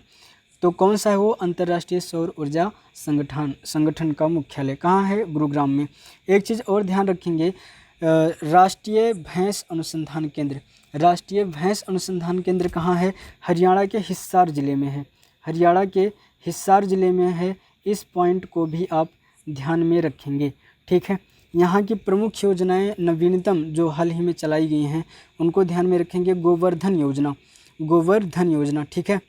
तो कौन सा है वो? अंतर्राष्ट्रीय सौर ऊर्जा संगठन का मुख्यालय कहाँ है? गुरुग्राम में। एक चीज़ और ध्यान रखेंगे, राष्ट्रीय भैंस अनुसंधान केंद्र। राष्ट्रीय भैंस अनुसंधान केंद्र कहाँ है? हरियाणा के हिसार ज़िले में है। हरियाणा के हिसार ज़िले में है। इस पॉइंट को भी आप ध्यान में रखेंगे। ठीक है, यहाँ की प्रमुख योजनाएं नवीनतम जो हाल ही में चलाई गई हैं उनको ध्यान में रखेंगे। गोवर्धन योजना, गोवर्धन योजना। ठीक है,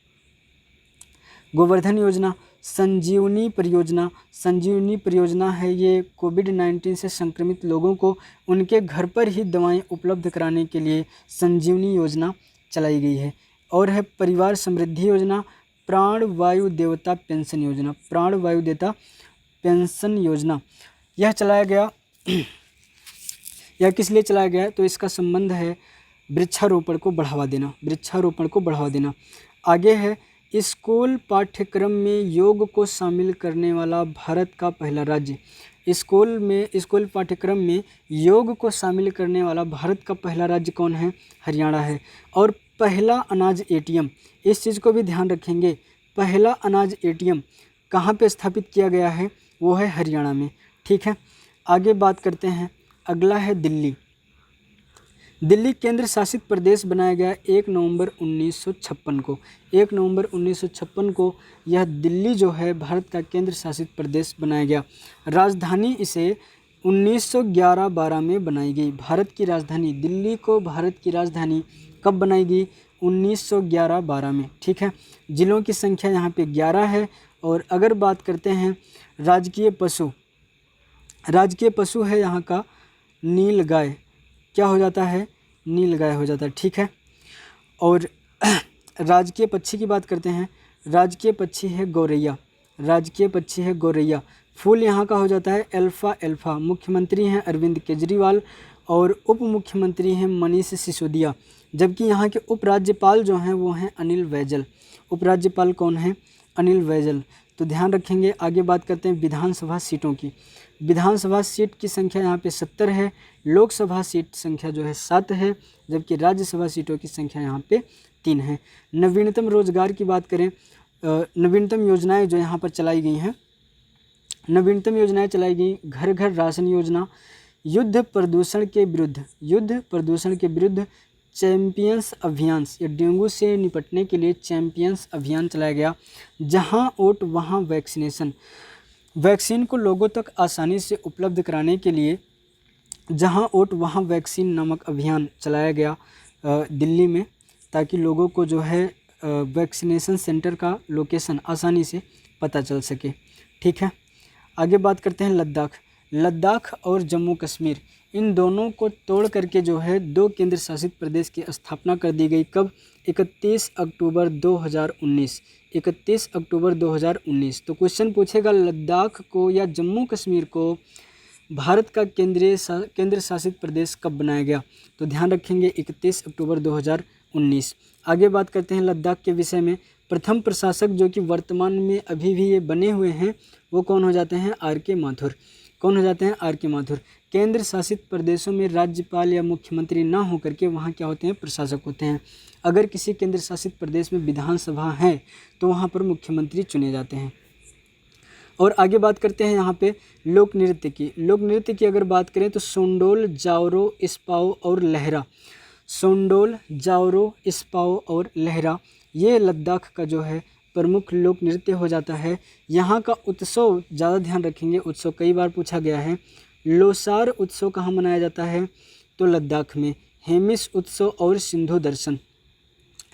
गोवर्धन योजना, संजीवनी परियोजना। संजीवनी परियोजना है ये कोविड-19 से संक्रमित लोगों को उनके घर पर ही दवाएं उपलब्ध कराने के लिए संजीवनी योजना चलाई गई है। और है परिवार समृद्धि योजना, प्राण वायु देवता पेंशन योजना। प्राण वायु देवता पेंशन योजना यह चलाया गया यह किस लिए चलाया गया है? तो इसका संबंध है वृक्षारोपण को बढ़ावा देना, वृक्षारोपण को बढ़ावा देना। आगे है स्कूल पाठ्यक्रम में योग को शामिल करने वाला भारत का पहला राज्य। स्कूल पाठ्यक्रम में योग को शामिल करने वाला भारत का पहला राज्य कौन है? हरियाणा है। और पहला अनाज ATM, इस चीज़ को भी ध्यान रखेंगे, पहला अनाज ATM कहाँ पे स्थापित किया गया है? वो है हरियाणा में। ठीक है, आगे बात करते हैं, अगला है दिल्ली। दिल्ली केंद्र शासित प्रदेश बनाया गया 1 नवंबर 1956 को। 1 नवंबर 1956 को यह दिल्ली जो है भारत का केंद्र शासित प्रदेश बनाया गया। राजधानी इसे 1911-12 में बनाई गई। भारत की राजधानी दिल्ली को भारत की राजधानी कब बनाई गई? 1911-12 में। ठीक है, जिलों की संख्या यहाँ पे 11 है। और अगर बात करते हैं राजकीय पशु, राजकीय पशु है यहाँ का नीलगाय। क्या हो जाता है? नीलगाय हो जाता है। ठीक है, और राजकीय पक्षी की बात करते हैं, राजकीय पक्षी है गौरैया। राजकीय पक्षी है गौरैया। फूल यहाँ का हो जाता है एल्फा। मुख्यमंत्री हैं अरविंद केजरीवाल और उप मुख्यमंत्री हैं मनीष सिसोदिया, जबकि यहाँ के उपराज्यपाल जो हैं वो हैं अनिल बैजल। उपराज्यपाल कौन है? अनिल बैजल। तो ध्यान रखेंगे। आगे बात करते हैं विधानसभा सीटों की। विधानसभा सीट की संख्या यहाँ पे 70 है, लोकसभा सीट संख्या जो है 7 है, जबकि राज्यसभा सीटों की संख्या यहाँ पे 3 है। नवीनतम रोजगार की बात करें, नवीनतम योजनाएं जो यहाँ पर चलाई गई हैं, नवीनतम योजनाएं चलाई गई, घर घर राशन योजना, युद्ध प्रदूषण के विरुद्ध चैंपियंस अभियान, या डेंगू से निपटने के लिए चैंपियंस अभियान चलाया गया। जहां वोट वहां वैक्सीनेशन, वैक्सीन को लोगों तक आसानी से उपलब्ध कराने के लिए जहां वोट वहां वैक्सीन नामक अभियान चलाया गया दिल्ली में, ताकि लोगों को जो है वैक्सीनेशन सेंटर का लोकेशन आसानी से पता चल सके। ठीक है, आगे बात करते हैं लद्दाख और जम्मू कश्मीर, इन दोनों को तोड़ करके जो है 2 केंद्र शासित प्रदेश की स्थापना कर दी गई। कब? 31 अक्टूबर 2019। 31 अक्टूबर 2019। तो क्वेश्चन पूछेगा लद्दाख को या जम्मू कश्मीर को भारत का केंद्र शासित प्रदेश कब बनाया गया? तो ध्यान रखेंगे 31 अक्टूबर 2019। आगे बात करते हैं लद्दाख के विषय में। प्रथम प्रशासक जो कि वर्तमान में अभी भी ये बने हुए हैं वो कौन हो जाते हैं? RK माथुर। कौन हो जाते हैं? आर के माथुर। केंद्र शासित प्रदेशों में राज्यपाल या मुख्यमंत्री ना होकर के वहाँ क्या होते हैं? प्रशासक होते हैं। अगर किसी केंद्र शासित प्रदेश में विधानसभा है तो वहाँ पर मुख्यमंत्री चुने जाते हैं। और आगे बात करते हैं यहाँ पे लोक नृत्य की। लोक नृत्य की अगर बात करें तो सोंडोल, जावरो, इस्पाओ और लहरा। सोंडोल, जावरो, इस्पाओ और लहरा ये लद्दाख का जो है प्रमुख लोक नृत्य हो जाता है। यहाँ का उत्सव ज़्यादा ध्यान रखेंगे, उत्सव कई बार पूछा गया है। लोसार उत्सव कहाँ मनाया जाता है? तो लद्दाख में। हेमिस उत्सव और सिंधु दर्शन,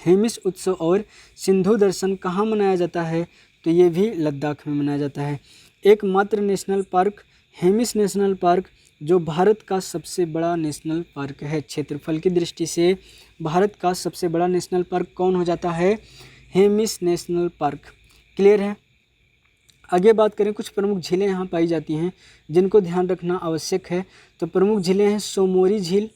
हेमिस उत्सव और सिंधु दर्शन कहाँ मनाया जाता है? तो ये भी लद्दाख में मनाया जाता है। एकमात्र national park Hemis national park जो भारत का सबसे बड़ा नेशनल पार्क है। क्षेत्रफल की दृष्टि से भारत का सबसे बड़ा नेशनल पार्क कौन हो जाता है? Hemis national park. क्लियर है? आगे बात करें, कुछ प्रमुख झीलें यहाँ पाई जाती हैं जिनको ध्यान रखना आवश्यक है। तो प्रमुख झीलें हैं सोमोरी झील,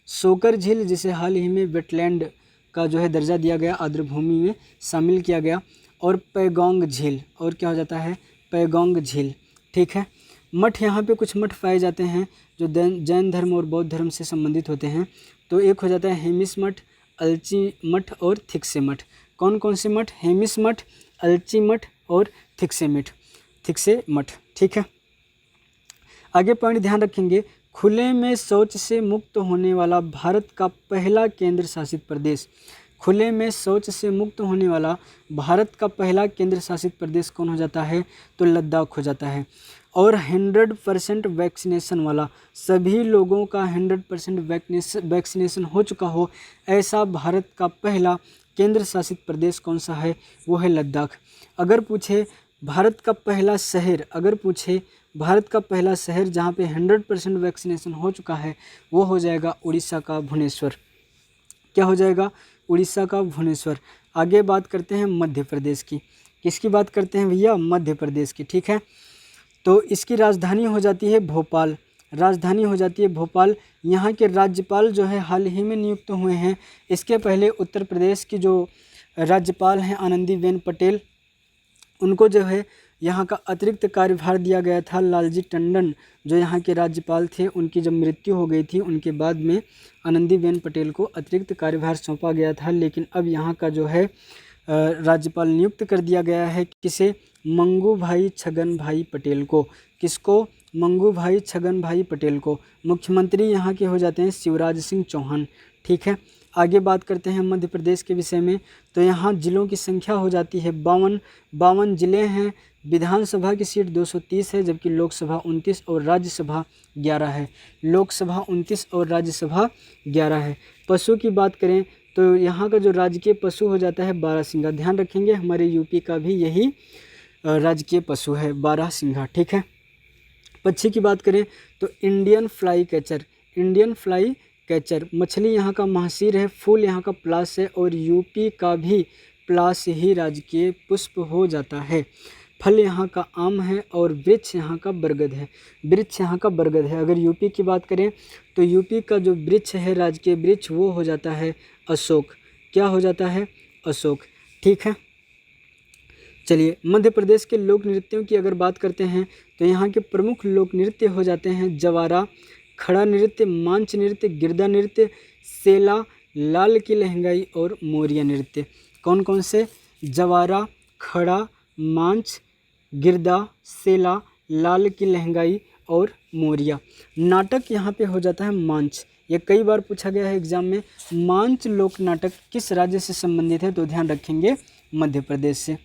सोकर झील जिसे हाल ही में वेटलैंड का जो है दर्जा दिया गया, आर्द्रभूमि में शामिल किया गया, और पैगोंग झील, और क्या हो जाता है? पैगोंग झील। ठीक है। मठ, यहाँ पे कुछ मठ पाए जाते हैं जो जैन धर्म और बौद्ध धर्म से संबंधित होते हैं। तो एक हो जाता है हेमिस मठ, अलची मठ और थिक्से मठ। कौन कौन से मठ? हेमिस मठ, अलची मठ और थिक्से मठ। ठीक है। आगे पॉइंट ध्यान रखेंगे, खुले में शौच से मुक्त होने वाला भारत का पहला केंद्र शासित प्रदेश। खुले में शौच से मुक्त होने वाला भारत का पहला केंद्र शासित प्रदेश कौन हो जाता है? तो लद्दाख हो जाता है। और 100% वैक्सीनेशन वाला, सभी लोगों का 100% वैक्सीनेशन हो चुका हो, ऐसा भारत का पहला केंद्र शासित प्रदेश कौन सा है? वो है लद्दाख। अगर पूछे भारत का पहला शहर, अगर पूछे भारत का पहला शहर जहाँ पे 100% वैक्सीनेशन हो चुका है, वो हो जाएगा उड़ीसा का भुवनेश्वर। क्या हो जाएगा? उड़ीसा का भुवनेश्वर। आगे बात करते हैं मध्य प्रदेश की। किसकी बात करते हैं भैया? मध्य प्रदेश की। ठीक है। तो इसकी राजधानी हो जाती है भोपाल, राजधानी हो जाती है भोपाल। यहाँ के राज्यपाल जो है हाल ही में नियुक्त हुए हैं। इसके पहले उत्तर प्रदेश की जो राज्यपाल हैं आनंदीबेन पटेल, उनको जो है यहाँ का अतिरिक्त कार्यभार दिया गया था। लालजी टंडन जो यहाँ के राज्यपाल थे, उनकी जब मृत्यु हो गई थी उनके बाद में आनंदीबेन पटेल को अतिरिक्त कार्यभार सौंपा गया था। लेकिन अब यहाँ का जो है राज्यपाल नियुक्त कर दिया गया है। किसे? मंगू भाई छगन भाई पटेल को। किसको? मंगू भाई छगन भाई पटेल को। मुख्यमंत्री यहाँ के हो जाते हैं शिवराज सिंह चौहान। ठीक है। आगे बात करते हैं मध्य प्रदेश के विषय में। तो यहाँ जिलों की संख्या हो जाती है 52 जिले हैं। विधानसभा की सीट 230 है, जबकि लोकसभा 29 और राज्यसभा 11 है। लोकसभा 29 और राज्यसभा 11 है। पशु की बात करें तो यहाँ का जो राजकीय पशु हो जाता है बारहसिंगा। ध्यान रखेंगे, हमारे यूपी का भी यही राजकीय पशु है, बारहसिंगा। ठीक है। पक्षी की बात करें तो Indian fly catcher, Indian fly catcher मछली यहाँ का महाशीर है। फूल यहाँ का प्लास है और यूपी का भी प्लास ही राजकीय पुष्प हो जाता है। फल यहाँ का आम है और वृक्ष यहाँ का बरगद है, वृक्ष यहाँ का बरगद है। अगर यूपी की बात करें तो यूपी का जो वृक्ष है राजकीय वृक्ष वो हो जाता है अशोक। क्या हो जाता है? अशोक। ठीक है। चलिए, मध्य प्रदेश के लोक नृत्यों की अगर बात करते हैं तो यहाँ के प्रमुख लोक नृत्य हो जाते हैं जवारा, खड़ा नृत्य, मांच नृत्य, गिरदा नृत्य, सेला, लाल की लहंगाई और मोरिया नृत्य। कौन कौन से? जवारा, खड़ा, मांच, गिरदा, सेला, लाल की लहंगाई और मोरिया। नाटक यहाँ पे हो जाता है मांच। ये कई बार पूछा गया है एग्जाम में। मांच लोक नाटक किस राज्य से संबंधित है? तो ध्यान रखेंगे मध्य प्रदेश से।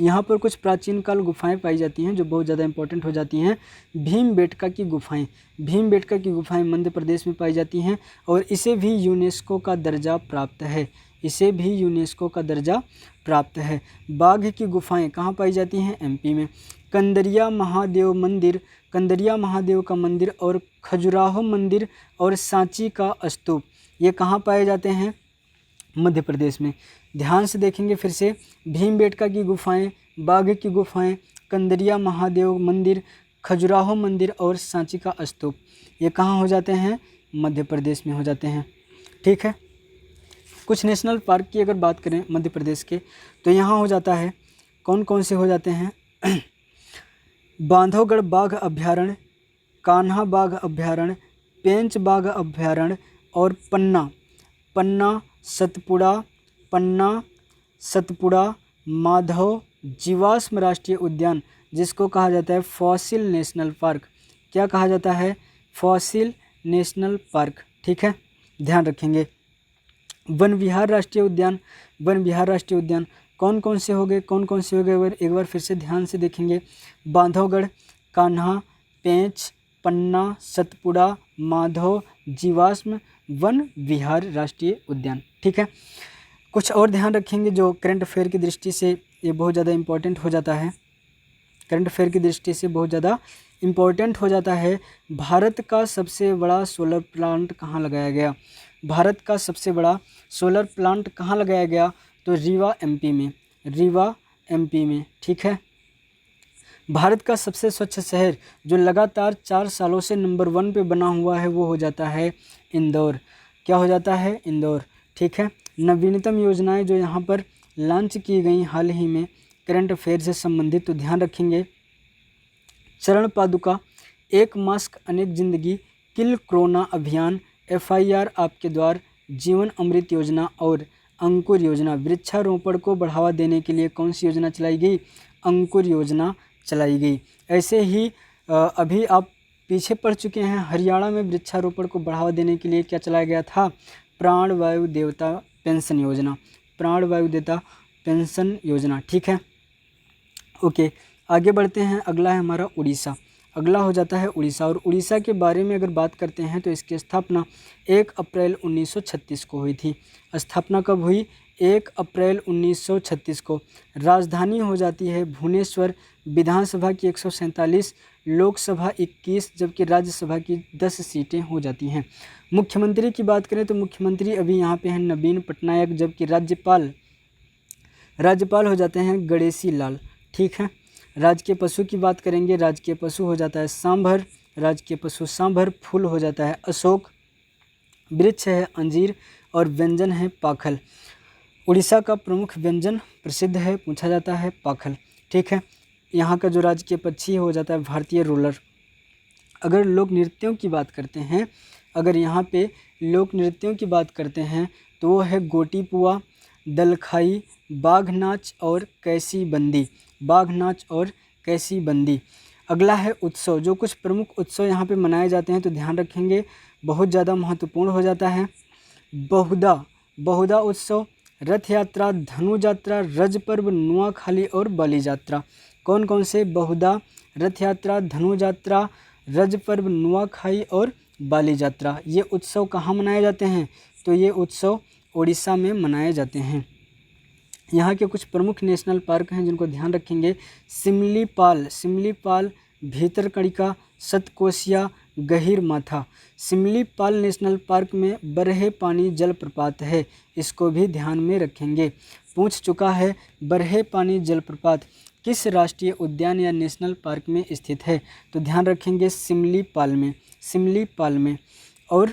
यहाँ पर कुछ प्राचीन काल गुफाएं पाई जाती हैं जो बहुत ज़्यादा इंपॉर्टेंट हो जाती हैं। भीमबेटका की गुफाएं, भीमबेटका की गुफाएं मध्य प्रदेश में पाई जाती हैं और इसे भी यूनेस्को का दर्जा प्राप्त है, इसे भी यूनेस्को का दर्जा प्राप्त है। बाघ की गुफाएं कहाँ पाई जाती हैं? एमपी में। कंदरिया महादेव मंदिर, कंदरिया महादेव का मंदिर और खजुराहो मंदिर और सांची का स्तूप, ये कहाँ पाए जाते हैं? मध्य प्रदेश में। ध्यान से देखेंगे फिर से, भीमबेटका की गुफाएं, बाघ की गुफाएं, कंदरिया महादेव मंदिर, खजुराहो मंदिर और सांची का स्तूप, ये कहाँ हो जाते हैं? मध्य प्रदेश में हो जाते हैं। ठीक है। कुछ नेशनल पार्क की अगर बात करें मध्य प्रदेश के तो यहाँ हो जाता है, कौन कौन से हो जाते हैं? बांधवगढ़ बाघ अभ्यारण्य, कान्हा बाघ अभ्यारण्य, पेंच बाघ अभ्यारण्य और पन्ना सतपुड़ा माधव जीवाश्म राष्ट्रीय उद्यान, जिसको कहा जाता है फॉसिल नेशनल पार्क। क्या कहा जाता है? Fossil national park. ठीक है, ध्यान रखेंगे। वन विहार राष्ट्रीय उद्यान कौन कौन से हो गए? एक बार फिर से ध्यान से देखेंगे। बांधवगढ़, कान्हा, पेंच, पन्ना, सतपुड़ा, माधव जीवाश्म वन विहार राष्ट्रीय उद्यान। ठीक है, कुछ और ध्यान रखेंगे जो करंट अफेयर की दृष्टि से ये बहुत ज़्यादा इम्पोर्टेंट हो जाता है। भारत का सबसे बड़ा सोलर प्लांट कहाँ लगाया गया? तो रीवा एमपी में। ठीक है, भारत का सबसे स्वच्छ शहर जो लगातार 4 सालों से नंबर 1 पे बना हुआ है वो हो जाता है इंदौर। क्या हो जाता है? इंदौर। ठीक है, नवीनतम योजनाएं जो यहाँ पर लॉन्च की गई हाल ही में करंट अफेयर से संबंधित, तो ध्यान रखेंगे। चरण पादुका, एक मास्क अनेक जिंदगी, किल कोरोना अभियान, FIR आपके द्वार, जीवन अमृत योजना और अंकुर योजना। वृक्षारोपण को बढ़ावा देने के लिए कौन सी योजना चलाई गई? अंकुर योजना चलाई गई। ऐसे ही अभी आप पीछे पड़ चुके हैं, हरियाणा में वृक्षारोपण को बढ़ावा देने के लिए क्या चलाया गया था? प्राणवायु देवता पेंशन योजना। ठीक है, ओके, आगे बढ़ते हैं। अगला है हमारा उड़ीसा। और उड़ीसा के बारे में अगर बात करते हैं तो इसकी स्थापना 1 अप्रैल 1936 को हुई थी। स्थापना कब हुई? 1 अप्रैल 1936 को। राजधानी हो जाती है भुवनेश्वर। विधानसभा की 147, लोकसभा 21, जबकि राज्यसभा की 10 सीटें हो जाती हैं। मुख्यमंत्री की बात करें तो मुख्यमंत्री अभी यहाँ पे हैं नवीन पटनायक, जबकि राज्यपाल हो जाते हैं गणेशी लाल। ठीक है, राजकीय पशु की बात करेंगे, राजकीय पशु हो जाता है सांभर, फूल हो जाता है अशोक, वृक्ष है अंजीर और व्यंजन है पाखल। उड़ीसा का प्रमुख व्यंजन प्रसिद्ध है, पूछा जाता है पाखल। ठीक है, यहाँ का जो राजकीय पक्षी हो जाता है भारतीय रोलर। अगर लोक नृत्यों की बात करते हैं तो वो है गोटी पुआ, दलखाई, बाघ नाच और कैसी बंदी। अगला है उत्सव। जो कुछ प्रमुख उत्सव यहाँ पे मनाए जाते हैं तो ध्यान रखेंगे, बहुत ज़्यादा महत्वपूर्ण हो जाता है। बहुधा उत्सव, रथ यात्रा, धनु यात्रा, रज पर्व, नुआखाली और बलि यात्रा। कौन कौन से? बहुधा, रथ यात्रा, धनु यात्रा, रज पर्व, नुआखाई और बाली यात्रा। ये उत्सव कहाँ मनाए जाते हैं? तो ये उत्सव उड़ीसा में मनाए जाते हैं। यहाँ के कुछ प्रमुख नेशनल पार्क हैं जिनको ध्यान रखेंगे। सिमलीपाल, भीतरकनिका, सतकोसिया, गहीर माथा। सिमलीपाल नेशनल पार्क में बरहे पानी जलप्रपात है, इसको भी ध्यान में रखेंगे। पूछ चुका है, बरहे पानी जलप्रपात किस राष्ट्रीय उद्यान या नेशनल पार्क में स्थित है? तो ध्यान रखेंगे सिमलीपाल में। और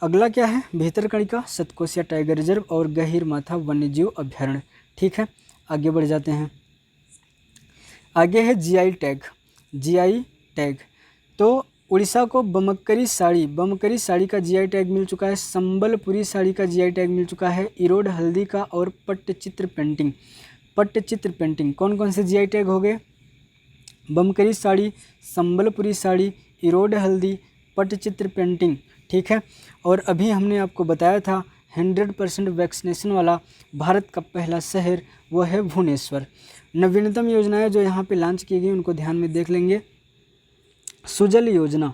अगला क्या है? भीतरकनिका, सतकोसिया टाइगर रिजर्व और गहीर माथा वन्यजीव अभ्यारण्य। ठीक है, आगे बढ़ जाते हैं। आगे है GI टैग। तो उड़ीसा को बमकरी साड़ी का GI टैग मिल चुका है, संबलपुरी साड़ी का GI टैग मिल चुका है, इरोड हल्दी का और पट्टचित्र पेंटिंग। कौन कौन से GI टैग हो गए? बमकरी साड़ी, संबलपुरी साड़ी, इरोड हल्दी, पट्टचित्र पेंटिंग। ठीक है, और अभी हमने आपको बताया था 100% वैक्सीनेशन वाला भारत का पहला शहर वो है भुवनेश्वर। नवीनतम योजनाएं जो यहाँ पे लॉन्च की गई उनको ध्यान में देख लेंगे। सुजल योजना,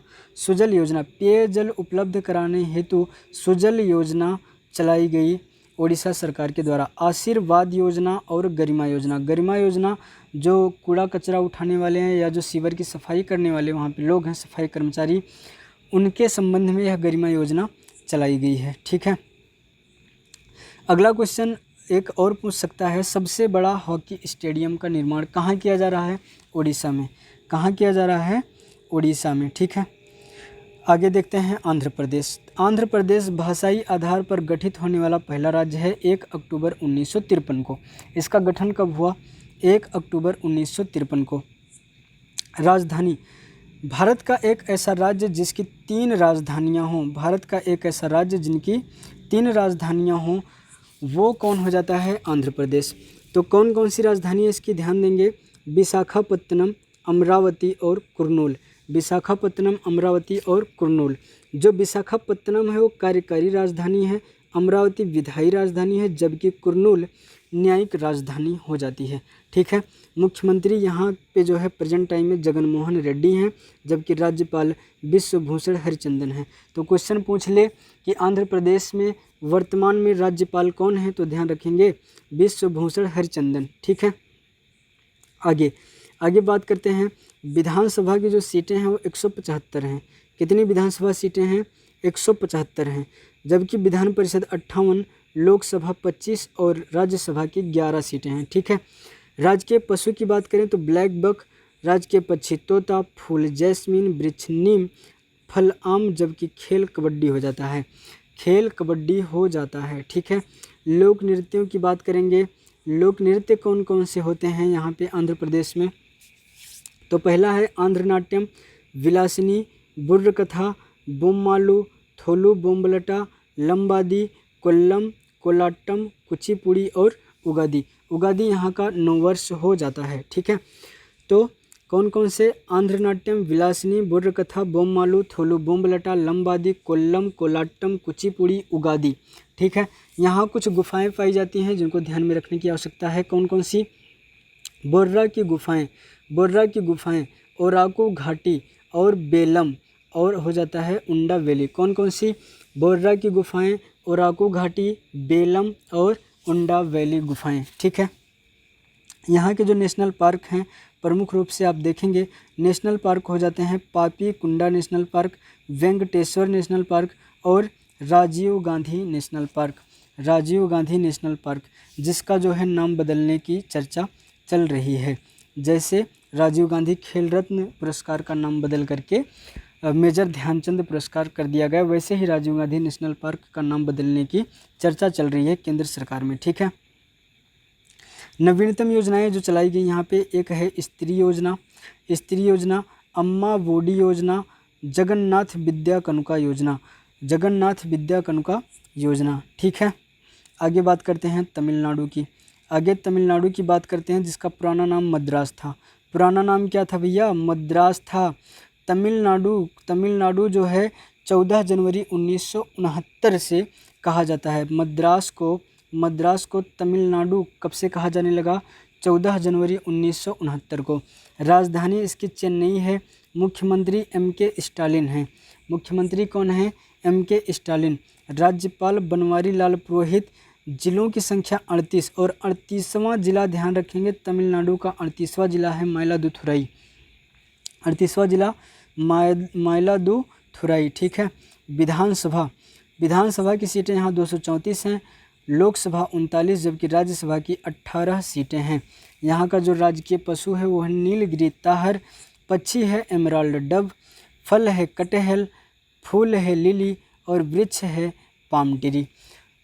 पेयजल उपलब्ध कराने हेतु सुजल योजना चलाई गई ओडिशा सरकार के द्वारा। आशीर्वाद योजना और गरिमा योजना जो कूड़ा कचरा उठाने वाले हैं या जो सीवर की सफाई करने वाले वहाँ पे लोग हैं, सफाई कर्मचारी, उनके संबंध में यह गरिमा योजना चलाई गई है। ठीक है, अगला क्वेश्चन एक और पूछ सकता है, सबसे बड़ा हॉकी स्टेडियम का निर्माण कहाँ किया जा रहा है? उड़ीसा में। कहाँ किया जा रहा है? उड़ीसा में। ठीक है, आगे देखते हैं आंध्र प्रदेश भाषाई आधार पर गठित होने वाला पहला राज्य है 1 अक्टूबर 1953 को। इसका गठन कब हुआ? 1 अक्टूबर 1953 को। राजधानी भारत का एक ऐसा राज्य जिसकी 3 राजधानियाँ हों, भारत का एक ऐसा राज्य जिनकी 3 राजधानियाँ हों, वो कौन हो जाता है? आंध्र प्रदेश। तो कौन कौन सी राजधानी है इसकी ध्यान देंगे? विशाखापत्तनम, अमरावती और कुर्नूल। विशाखापत्तनम, अमरावती और कुर्नूल। जो विशाखापत्तनम है वो कार्यकारी राजधानी है, अमरावती विधायी राजधानी है, जबकि कुर्नूल न्यायिक राजधानी हो जाती है। ठीक है। मुख्यमंत्री यहाँ पे जो है प्रेजेंट टाइम में जगन मोहन रेड्डी हैं, जबकि राज्यपाल विश्वभूषण हरिचंदन हैं। तो क्वेश्चन पूछ ले कि आंध्र प्रदेश में वर्तमान में राज्यपाल कौन है, तो ध्यान रखेंगे विश्वभूषण हरिचंदन। ठीक है। आगे बात करते हैं। विधानसभा की जो सीटें हैं वो 175 हैं। कितनी विधानसभा सीटें हैं? 175 हैं। जबकि विधान परिषद 58, लोकसभा 25 और राज्यसभा की 11 सीटें हैं। ठीक है। राजकीय पशु की बात करें तो ब्लैक बक, राजकीय पक्षी तोता, फूल जैस्मीन, वृक्ष नीम, फल आम, जबकि खेल कबड्डी हो जाता है। खेल कबड्डी हो जाता है। ठीक है। लोक नृत्यों की बात करेंगे। लोक नृत्य कौन कौन से होते हैं यहाँ पे आंध्र प्रदेश में? तो पहला है आंध्र नाट्यम, विलासिनी, बुर्रकथा, बोम्मालू, थोलू बोम्बलटा, लंबादी, कोल्लम, कोलाट्टम, कुचिपुड़ी और उगादी। उगादी यहाँ का नववर्ष हो जाता है। ठीक है। तो कौन कौन से? आंध्र नाट्यम, विलासिनी, बुर्रकथा, बोम्मालू, थोलू बोम्बलटा, लंबादी, कोल्लम, कोलाट्टम, कुचिपुड़ी, उगादी। ठीक है। यहाँ कुछ गुफाएं पाई जाती हैं जिनको ध्यान में रखने की आवश्यकता है। कौन कौन सी? बोर्रा की गुफाएं, ओराकू घाटी और बेलम और हो जाता है उंडा वैली। कौन कौन सी? बोर्रा की गुफाएं, ओराकू घाटी, बेलम और उंडा वैली गुफाएं। ठीक है। यहाँ के जो नेशनल पार्क हैं प्रमुख रूप से आप देखेंगे नेशनल पार्क हो जाते हैं Papi Kunda national park, Venkateswara national park और राजीव गांधी नेशनल पार्क, जिसका जो है नाम बदलने की चर्चा चल रही है। जैसे राजीव गांधी खेल रत्न पुरस्कार का नाम बदल करके मेजर ध्यानचंद पुरस्कार कर दिया गया, वैसे ही राजीव गांधी नेशनल पार्क का नाम बदलने की चर्चा चल रही है केंद्र सरकार में। ठीक है। नवीनतम योजनाएं जो चलाई गई यहाँ पे, एक है स्त्री योजना, अम्मा वोडी योजना, जगन्नाथ विद्या कनुका योजना। ठीक है। आगे बात करते हैं तमिलनाडु की बात करते हैं, जिसका पुराना नाम मद्रास था। पुराना नाम क्या था भैया? मद्रास था। तमिलनाडु जो है 14 जनवरी 1969 से कहा जाता है। मद्रास को तमिलनाडु कब से कहा जाने लगा? 14 जनवरी 1969 को। राजधानी इसकी चेन्नई है। मुख्यमंत्री MK स्टालिन हैं। मुख्यमंत्री कौन है? MK Stalin. राज्यपाल बनवारी लाल पुरोहित। जिलों की संख्या 38 और 38वां जिला ध्यान रखेंगे तमिलनाडु का 38वां जिला है माइलादुथुराई। 38वां जिला माइलादुथुराई। ठीक है। विधानसभा की सीटें यहाँ 234 हैं, लोकसभा 39, जबकि राज्यसभा की 18 सीटें हैं। यहाँ का जो राजकीय पशु है वो है नीलगिरी ताहर, पक्षी है एमराल्ड डब, फल है कटहल, फूल है लिली और वृक्ष है पाम ट्री।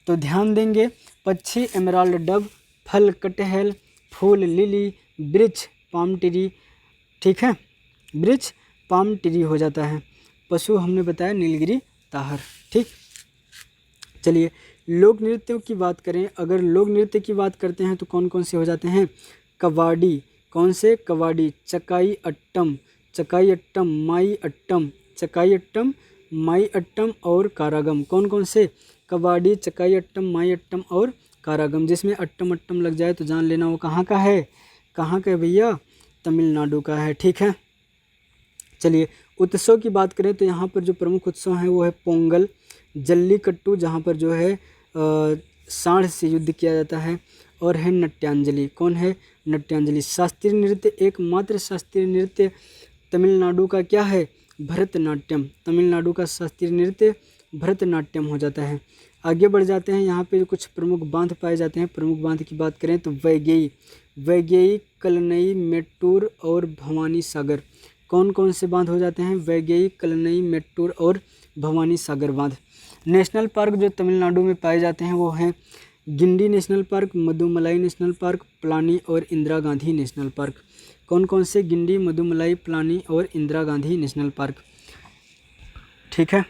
तो ध्यान देंगे पक्षी एमराल्ड डब, फल कटहल, फूल लिली, वृक्ष पाम ट्री। ठीक है। वृक्ष पाम ट्री हो जाता है। पशु हमने बताया नीलगिरी ताहर। ठीक। चलिए लोक नृत्यों की बात करें। अगर लोक नृत्य की बात करते हैं तो कौन कौन से हो जाते हैं? कवाडी। कौन से? कवाडी, चकाई अट्टम, माई अट्टम और कारागम। कौन कौन से? कवाडी, चकाई अट्टम, माई अट्टम और कारागम। जिसमें अट्टम लग जाए तो जान लेना वो कहाँ का है भैया? तमिलनाडु का है। ठीक है। चलिए उत्सव की बात करें तो यहाँ पर जो प्रमुख उत्सव हैं वो है पोंगल, जल्लीकट्टू जहाँ पर जो है सांड से युद्ध किया जाता है, और है नट्यांजलि। कौन है? नट्यांजलि। शास्त्रीय नृत्य, एकमात्र शास्त्रीय नृत्य तमिलनाडु का क्या है? भरतनाट्यम। तमिलनाडु का शास्त्रीय नृत्य भरतनाट्यम हो जाता है। आगे बढ़ जाते हैं। यहाँ पे कुछ प्रमुख बांध पाए जाते हैं। प्रमुख बांध की बात करें तो वैगेई, कलनई, मेट्टूर और भवानी सागर। कौन कौन से बांध हो जाते हैं? वैगेई, कलनई, मेट्टूर और भवानी सागर बांध। नेशनल पार्क जो तमिलनाडु में पाए जाते हैं वो हैं Guindy national park, Mudumalai national park, Palani और इंदिरा गांधी नेशनल पार्क। कौन कौन से? गिंडी, मधुमलाई, प्लानी और इंदिरा गांधी नेशनल पार्क। ठीक है।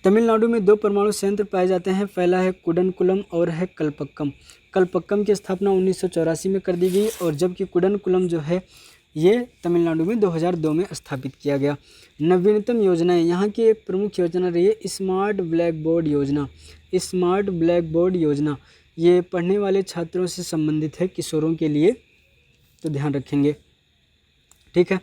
तमिलनाडु में 2 परमाणु संयंत्र पाए जाते हैं। पहला है कुडनकुलम और है कलपक्कम। कलपक्कम की स्थापना 1984 में कर दी गई और जबकि कुडनकुलम जो है ये तमिलनाडु में 2002 में स्थापित किया गया। नवीनतम योजनाएं, यहाँ की एक प्रमुख योजना रही है स्मार्ट ब्लैक बोर्ड योजना। स्मार्ट ब्लैक बोर्ड योजना ये पढ़ने वाले छात्रों से संबंधित है, किशोरों के लिए, तो ध्यान रखेंगे। ठीक है,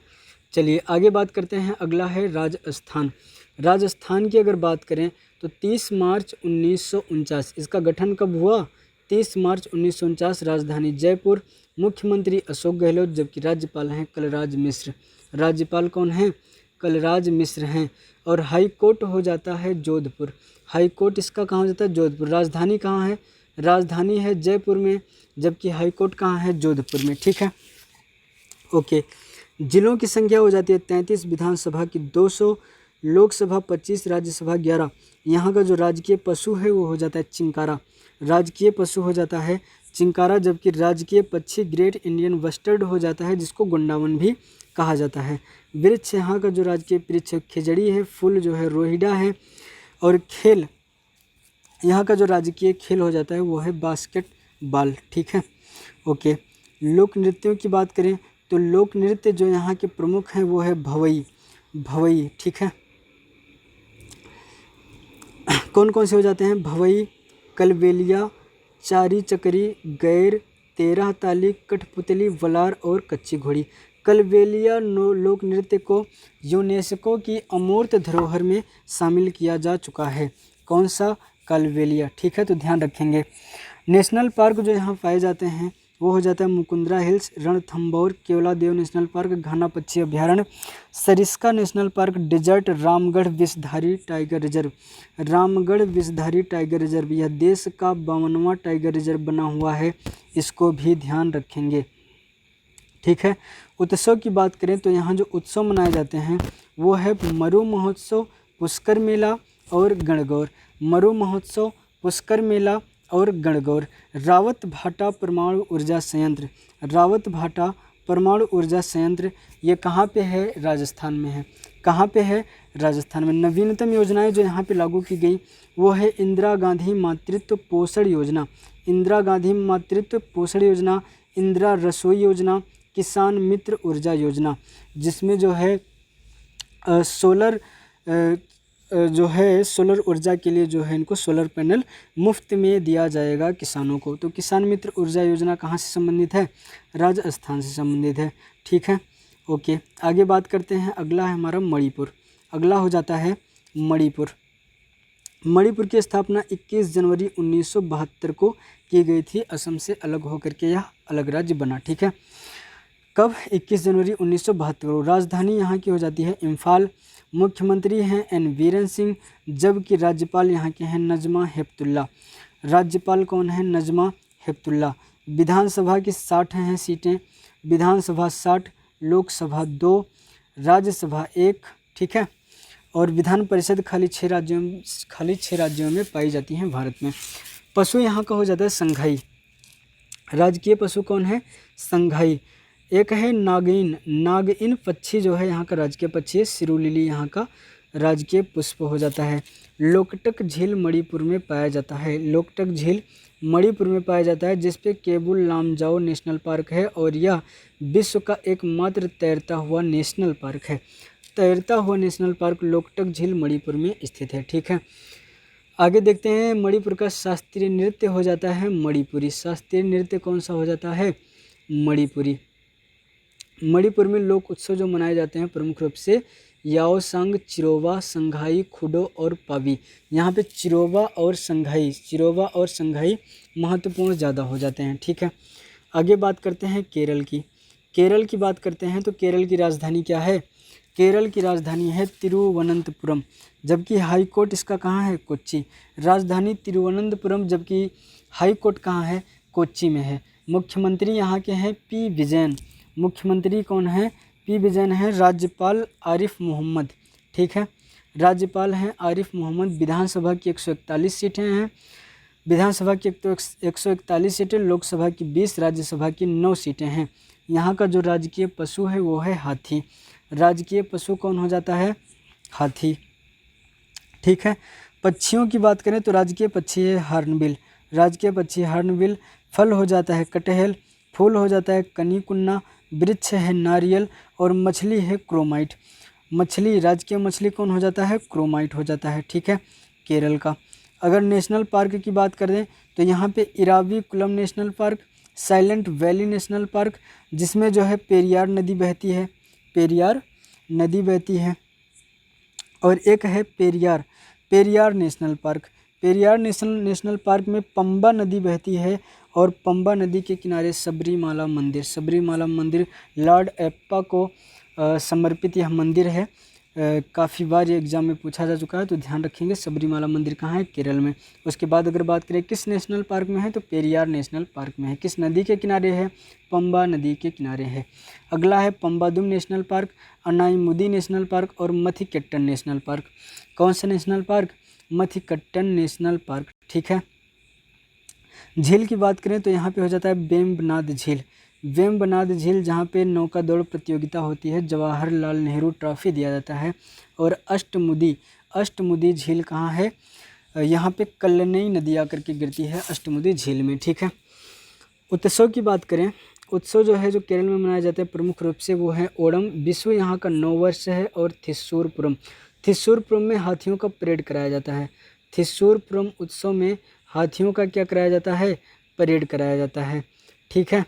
चलिए आगे बात करते हैं। अगला है राजस्थान। राजस्थान की अगर बात करें तो 30 मार्च 1949 इसका गठन कब हुआ? 30 मार्च 1949। राजधानी जयपुर। मुख्यमंत्री अशोक गहलोत, जबकि राज्यपाल हैं कलराज मिश्र। राज्यपाल कौन हैं? कलराज मिश्र हैं। और हाई कोर्ट हो जाता है जोधपुर। हाई कोर्ट इसका कहाँ हो जाता है? जोधपुर। राजधानी कहाँ है? राजधानी है जयपुर में, जबकि हाई कोर्ट कहाँ है? जोधपुर में। ठीक है, ओके। जिलों की संख्या हो जाती है 33, विधानसभा की 200, लोकसभा 25, राज्यसभा 11। यहाँ का जो राजकीय पशु है वो हो जाता है चिंकारा। राजकीय पशु हो जाता है चिंकारा, जबकि राजकीय पक्षी ग्रेट इंडियन बस्टर्ड हो जाता है, जिसको गोंडावन भी कहा जाता है। वृक्ष, यहाँ का जो राजकीय वृक्ष खिजड़ी है। फूल जो है रोहिड़ा है। और खेल, यहाँ का जो राजकीय खेल हो जाता है वो है बास्केटबॉल। ठीक है, ओके। लोक नृत्यों की बात करें तो लोक नृत्य जो यहाँ के प्रमुख हैं वो है भवई। भवई, ठीक है। कौन कौन से हो जाते हैं? भवई, कलबेलिया, चारी चकरी, गैर, 13 ताली, कठपुतली, वलार और कच्ची घोड़ी। कलबेलिया लोक नृत्य को यूनेस्को की अमूर्त धरोहर में शामिल किया जा चुका है। कौन सा? कलबेलिया। ठीक है, तो ध्यान रखेंगे। नेशनल पार्क जो यहाँ पाए जाते हैं वो हो जाता है Mukundra hills, Ranthambore, Keoladeo national park, Ghana पक्षी अभ्यारण्य, Sariska national park, desert, Ramgarh Vishdhari tiger reserve. Ramgarh Vishdhari tiger reserve यह देश का 52वां टाइगर रिजर्व बना हुआ है, इसको भी ध्यान रखेंगे। ठीक है, उत्सव की बात करें तो यहाँ जो उत्सव मनाए जाते हैं वो है मरु महोत्सव, पुष्कर मेला और गणगौर। मरु महोत्सव, पुष्कर मेला और गणगौर। रावत भाटा परमाणु ऊर्जा संयंत्र। रावत भाटा परमाणु ऊर्जा संयंत्र ये कहाँ पे है? राजस्थान में है। कहाँ पे है? राजस्थान में। नवीनतम योजनाएं जो यहाँ पे लागू की गई वो है इंदिरा गांधी मातृत्व पोषण योजना। इंदिरा गांधी मातृत्व पोषण योजना, इंदिरा रसोई योजना, किसान मित्र ऊर्जा योजना, जिसमें जो है सोलर जो है सोलर ऊर्जा के लिए जो है इनको सोलर पैनल मुफ्त में दिया जाएगा किसानों को। तो किसान मित्र ऊर्जा योजना कहाँ से संबंधित है? राजस्थान से संबंधित है। ठीक है, ओके। आगे बात करते हैं। अगला है हमारा मणिपुर। अगला हो जाता है मणिपुर। मणिपुर की स्थापना 21 जनवरी 1972 को की गई थी। असम से अलग होकर के यह अलग राज्य बना। ठीक है, कब? 21 जनवरी 1972 को। राजधानी यहाँ की हो जाती है इम्फाल। मुख्यमंत्री हैं एन बीरेन सिंह, जबकि राज्यपाल यहाँ के हैं नजमा हेपतुल्ला। राज्यपाल कौन है? नजमा हेपतुल्ला। विधानसभा की 60 हैं सीटें। विधानसभा 60, लोकसभा 2, राज्यसभा 1। ठीक है, और विधान परिषद खाली 6 राज्यों में पाई जाती हैं भारत में। पशु यहाँ का हो जाता है संघाई। राजकीय पशु कौन है? संघाई। एक है नागिन। नागिन पक्षी जो है यहाँ का राजकीय पक्षी है। सिरुलिली यहाँ का राजकीय पुष्प हो जाता है। लोकटक झील मणिपुर में पाया जाता है। लोकटक झील मणिपुर में पाया जाता है, जिसपे केबुल लामजाओ नेशनल पार्क है और यह विश्व का एकमात्र तैरता हुआ नेशनल पार्क है। तैरता हुआ नेशनल पार्क लोकटक झील मणिपुर में स्थित है। ठीक है, आगे देखते हैं। मणिपुर का शास्त्रीय नृत्य हो जाता है मणिपुरी। शास्त्रीय नृत्य कौन सा हो जाता है? मणिपुरी। मणिपुर में लोक उत्सव जो मनाए जाते हैं प्रमुख रूप से याओसंग, चिरोवा, संघाई, खुडो और पावी। यहाँ पे चिरोवा और संघाई महत्वपूर्ण ज़्यादा हो जाते हैं। ठीक है, आगे बात करते हैं केरल की। केरल की बात करते हैं तो केरल की राजधानी क्या है? केरल की राजधानी है तिरुवनंतपुरम, जबकि हाई कोर्ट इसका कहाँ है? कोच्चि। राजधानी तिरुवनंतपुरम, जबकि हाई कोर्ट कहाँ है? कोच्चि में है। मुख्यमंत्री यहाँ के हैं पी विजयन। मुख्यमंत्री कौन है? पी विजयन है। राज्यपाल आरिफ मोहम्मद। ठीक है, राज्यपाल हैं आरिफ मोहम्मद। विधानसभा की 141 सीटें हैं। विधानसभा की 141 सीटें, लोकसभा की 20, राज्यसभा की 9 सीटें हैं। यहाँ का जो राजकीय पशु है वो है हाथी। राजकीय पशु कौन हो जाता है? हाथी। ठीक है। पक्षियों की बात करें तो राजकीय पक्षी है हॉर्नबिल। राजकीय पक्षी हॉर्नबिल। फल हो जाता है कटहल, फूल हो जाता है कनीकुन्ना, वृक्ष है नारियल और मछली है क्रोमाइट। मछली, राजकीय मछली कौन हो जाता है? क्रोमाइट हो जाता है। ठीक है, केरल का। अगर नेशनल पार्क की बात करें तो यहाँ पे Eravikulam national park, silent valley national park जिसमें जो है पेरियार नदी बहती है, पेरियार नदी बहती है, और एक है Periyar national park. Periyar national park में पंबा नदी बहती है और पंबा नदी के किनारे सबरीमाला मंदिर लॉर्ड एप्पा को समर्पित यह मंदिर है। काफ़ी बार ये एग्जाम में पूछा जा चुका है, तो ध्यान रखेंगे। सबरीमाला मंदिर कहाँ है? केरल में। उसके बाद अगर बात करें किस नेशनल पार्क में है, तो पेरियार नेशनल पार्क में है। किस नदी के किनारे है? पंबा नदी के किनारे है। अगला है Pambadum national park, Anamudi national park और मथिकट्टन नेशनल पार्क। कौन सा national park? Mathikettan national park. ठीक है। झील की बात करें तो यहाँ पे हो जाता है वेम्बनाड झील जहाँ पे नौका दौड़ प्रतियोगिता होती है, जवाहरलाल नेहरू ट्रॉफी दिया जाता है। और अष्टमुदी झील कहाँ है? यहाँ पे कल्लनई नदी आकर के गिरती है अष्टमुदी झील में। ठीक है। उत्सव की बात करें, उत्सव जो है जो केरल में मनाया जाता है प्रमुख रूप से वो है ओणम। विश्व यहाँ का नववर्ष है। और थिस्सूरपुरम में हाथियों का परेड कराया जाता है। थिस्सूरपुरम उत्सव में हाथियों का क्या कराया जाता है? परेड कराया जाता है। ठीक है।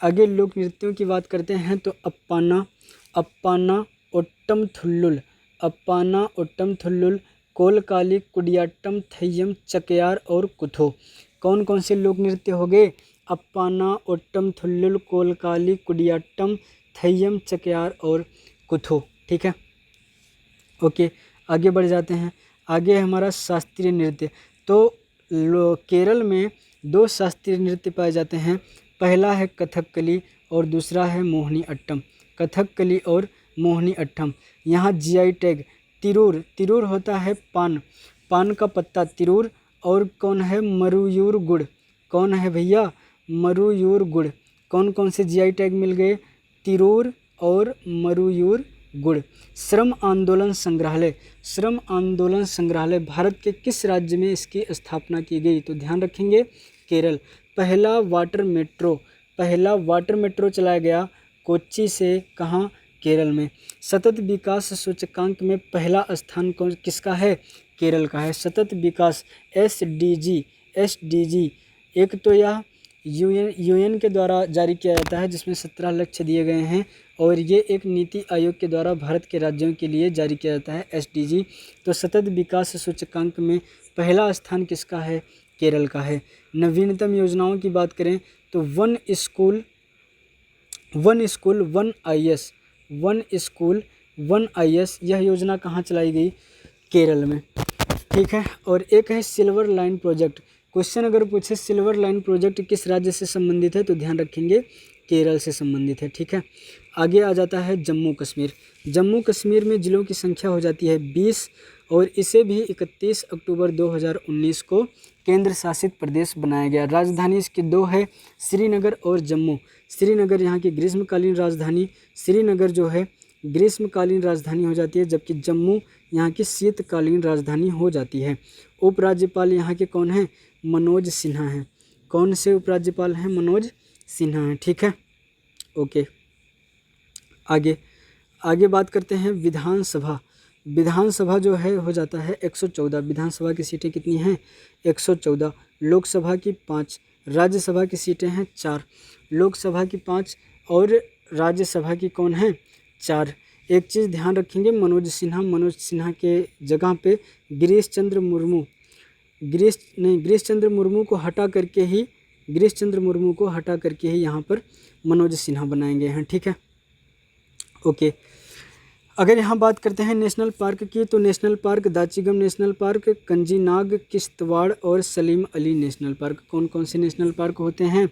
आगे लोक नृत्यों की बात करते हैं तो अप्पाना ओट्टम थुल्लुल, कोलकाली, कुडियाट्टम, थय्यम, चकयार और कुथो। कौन कौन से लोक नृत्य हो गए? अप्पाना, ओट्टम थुल्लुल, कोलकाली, कुडियाट्टम, थय्यम, चकयार और कुथो। ठीक है। ओके, आगे बढ़ जाते हैं। आगे है हमारा शास्त्रीय नृत्य। तो केरल में 2 शास्त्रीय नृत्य पाए जाते हैं। पहला है कथकली और दूसरा है मोहिनी अट्टम। कथकली और मोहिनी अट्टम। यहाँ जीआई टैग तिरूर होता है पान का पत्ता तिरूर। और कौन है? मरुयूर गुड़। कौन है भैया? मरुयूर गुड़। कौन कौन से जीआई टैग मिल गए? तिरूर और मरुयूर गुड़। श्रम आंदोलन संग्रहालय भारत के किस राज्य में इसकी स्थापना की गई? तो ध्यान रखेंगे केरल। पहला वाटर मेट्रो चलाया गया कोच्चि से, कहाँ? केरल में। सतत विकास सूचकांक में पहला स्थान किसका है? केरल का है। सतत विकास SDG एक तो यह यूएन के द्वारा जारी किया जाता है जिसमें 17 लक्ष्य दिए गए हैं, और ये एक नीति आयोग के द्वारा भारत के राज्यों के लिए जारी किया जाता है SDG। तो सतत विकास सूचकांक में पहला स्थान किसका है? केरल का है। नवीनतम योजनाओं की बात करें तो वन स्कूल वन IS यह योजना कहाँ चलाई गई? केरल में। ठीक है। और एक है सिल्वर लाइन प्रोजेक्ट। क्वेश्चन अगर पूछे सिल्वर लाइन प्रोजेक्ट किस राज्य से संबंधित है, तो ध्यान रखेंगे केरल से संबंधित है। ठीक है। आगे आ जाता है जम्मू कश्मीर में जिलों की संख्या हो जाती है 20, और इसे भी 31 अक्टूबर 2019 को केंद्र शासित प्रदेश बनाया गया। राजधानी इसकी 2 है, श्रीनगर और जम्मू। श्रीनगर यहाँ की ग्रीष्मकालीन राजधानी, श्रीनगर जो है ग्रीष्मकालीन राजधानी हो जाती है, जबकि जम्मू यहाँ की शीतकालीन राजधानी हो जाती है। उपराज्यपाल यहाँ के कौन हैं? मनोज सिन्हा हैं। कौन से उपराज्यपाल हैं? मनोज सिन्हा हैं। ठीक है। ओके, आगे बात करते हैं विधानसभा जो है हो जाता है 114। विधानसभा की सीटें कितनी हैं? 114। लोकसभा की 5, राज्यसभा की सीटें हैं 4। लोकसभा की 5 और राज्यसभा की कौन है? 4। एक चीज़ ध्यान रखेंगे, मनोज सिन्हा के जगह पे गिरीश चंद्र मुर्मू को हटा करके ही यहाँ पर मनोज सिन्हा बनाए गए हैं। ठीक है। ओके, अगर यहाँ बात करते हैं नेशनल पार्क की, तो national park Dachigam national park, Kazinag, Kishtwar और सलीम अली नेशनल पार्क। कौन कौन से नेशनल पार्क होते हैं?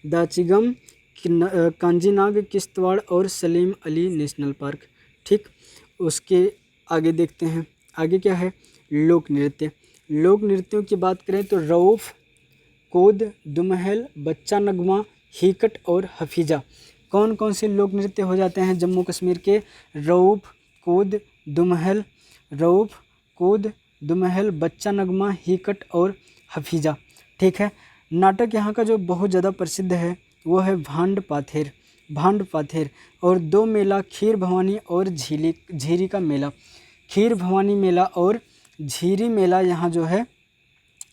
दाचीगम, कांजीनाग, किश्तवाड़ और सलीम अली नेशनल पार्क। ठीक। उसके आगे देखते हैं, आगे क्या है? लोक नृत्यों की बात करें तो कूद, दुमहल, बच्चा नगमा, हीकट और हफीजा। कौन कौन से लोक नृत्य हो जाते हैं जम्मू कश्मीर के? रऊफ, कूद, दुमहल, रऊफ, कूद, दुमहल, बच्चा नगमा, हीकट और हफीजा। ठीक है। नाटक यहाँ का जो बहुत ज़्यादा प्रसिद्ध है वो है भांड पाथेर, भांड पाथेर। और दो मेला, खीर भवानी और झीरी का मेला। खीर भवानी मेला और झीरी मेला यहाँ जो है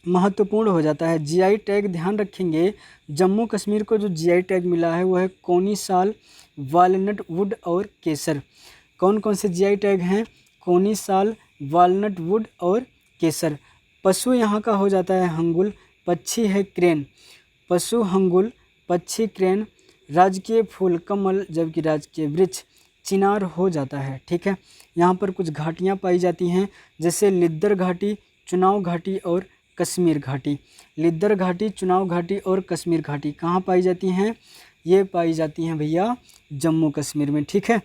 महत्वपूर्ण हो जाता है। जीआई टैग ध्यान रखेंगे, जम्मू कश्मीर को जो जीआई टैग मिला है वो है कोनी साल, वालनट वुड और केसर। कौन कौन से जीआई टैग हैं? कोनी साल, वालनट वुड और केसर। पशु यहाँ का हो जाता है हंगुल, पक्षी है क्रेन, पशु हंगुल, पक्षी क्रेन। राजकीय फूल कमल, जबकि राजकीय वृक्ष चिनार हो जाता है। ठीक है। यहाँ पर कुछ घाटियाँ पाई जाती हैं जैसे लिद्दर घाटी, चुनाव घाटी और कश्मीर घाटी। लिद्दर घाटी, चुनाव घाटी और कश्मीर घाटी कहाँ पाई जाती हैं? ये पाई जाती हैं भैया जम्मू कश्मीर में। ठीक है।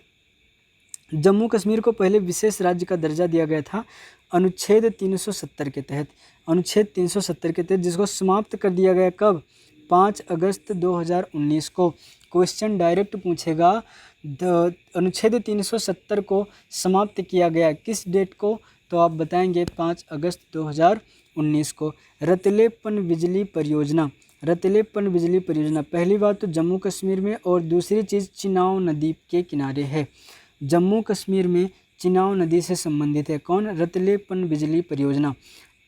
जम्मू कश्मीर को पहले विशेष राज्य का दर्जा दिया गया था अनुच्छेद 370 के तहत, अनुच्छेद 370 के तहत, जिसको समाप्त कर दिया गया कब? 5 अगस्त 2019 को। क्वेश्चन डायरेक्ट पूछेगा, अनुच्छेद 370 को समाप्त किया गया किस डेट को? तो आप बताएंगे 5 अगस्त 2019 को। रतलेपन बिजली परियोजना, रतलेपन बिजली परियोजना पहली बात तो जम्मू कश्मीर में, और दूसरी चीज़ चिनाव नदी के किनारे है। जम्मू कश्मीर में चिनाव नदी से संबंधित है। कौन? रतलेपन बिजली परियोजना।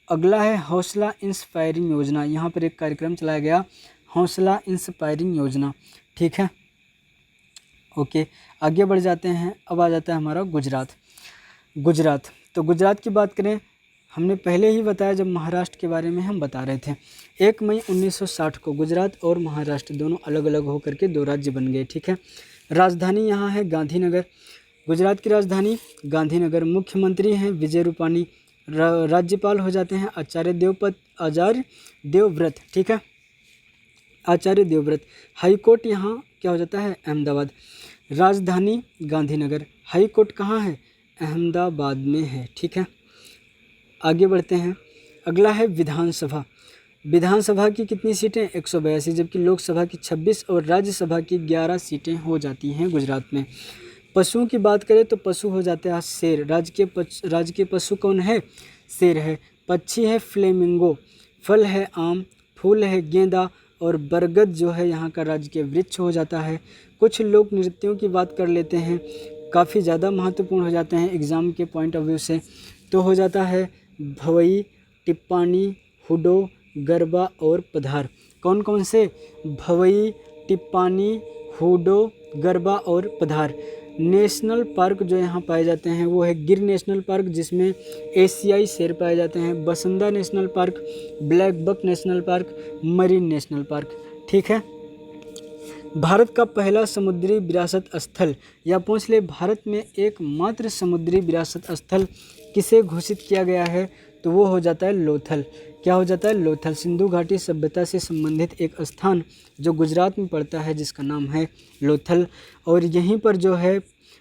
अगला है हौसला इंस्पायरिंग योजना। यहाँ पर एक कार्यक्रम चलाया गया, हौसला इंस्पायरिंग योजना। ठीक है। ओके, आगे बढ़ जाते हैं। अब आ जाता है हमारा गुजरात। गुजरात, तो गुजरात की बात करें, हमने पहले ही बताया जब महाराष्ट्र के बारे में हम बता रहे थे। 1 मई 1960 को गुजरात और महाराष्ट्र दोनों अलग अलग होकर के 2 राज्य बन गए। ठीक है। राजधानी यहाँ है गांधीनगर, गुजरात की राजधानी गांधीनगर। मुख्यमंत्री हैं विजय रूपानी। राज्यपाल हो जाते हैं आचार्य देवव्रत। ठीक है, आचार्य देवव्रत। हाईकोर्ट यहाँ क्या हो जाता है? अहमदाबाद। राजधानी गांधीनगर, हाईकोर्ट कहाँ है? अहमदाबाद में है। ठीक है। आगे बढ़ते हैं। अगला है विधानसभा। विधानसभा की कितनी सीटें? 182, जबकि लोकसभा की 26 और राज्यसभा की 11 सीटें हो जाती हैं गुजरात में। पशुओं की बात करें तो पशु हो जाते हैं शेर। राजकीय पशु कौन है? शेर है। पक्षी है फ्लेमिंगो, फल है आम, फूल है गेंदा और बरगद जो है यहाँ का राजकीय वृक्ष हो जाता है। कुछ लोक नृत्यों की बात कर लेते हैं, काफ़ी ज़्यादा महत्वपूर्ण हो जाते हैं एग्ज़ाम के पॉइंट ऑफ व्यू से। तो हो जाता है भवई, टिप्पानी, हुडो, गरबा और पधार। कौन कौन से? भवई, टिप्पानी, हुडो, गरबा और पधार। नेशनल पार्क जो यहाँ पाए जाते हैं वो है गिर नेशनल पार्क, जिसमें एशियाई शेर पाए जाते हैं। Bansda national park, black buck national park, marine national park. ठीक है। भारत का पहला समुद्री विरासत स्थल, या पूछ ले भारत में एकमात्र समुद्री विरासत स्थल किसे घोषित किया गया है? तो वो हो जाता है लोथल। क्या हो जाता है? लोथल। सिंधु घाटी सभ्यता से संबंधित एक स्थान जो गुजरात में पड़ता है जिसका नाम है लोथल, और यहीं पर जो है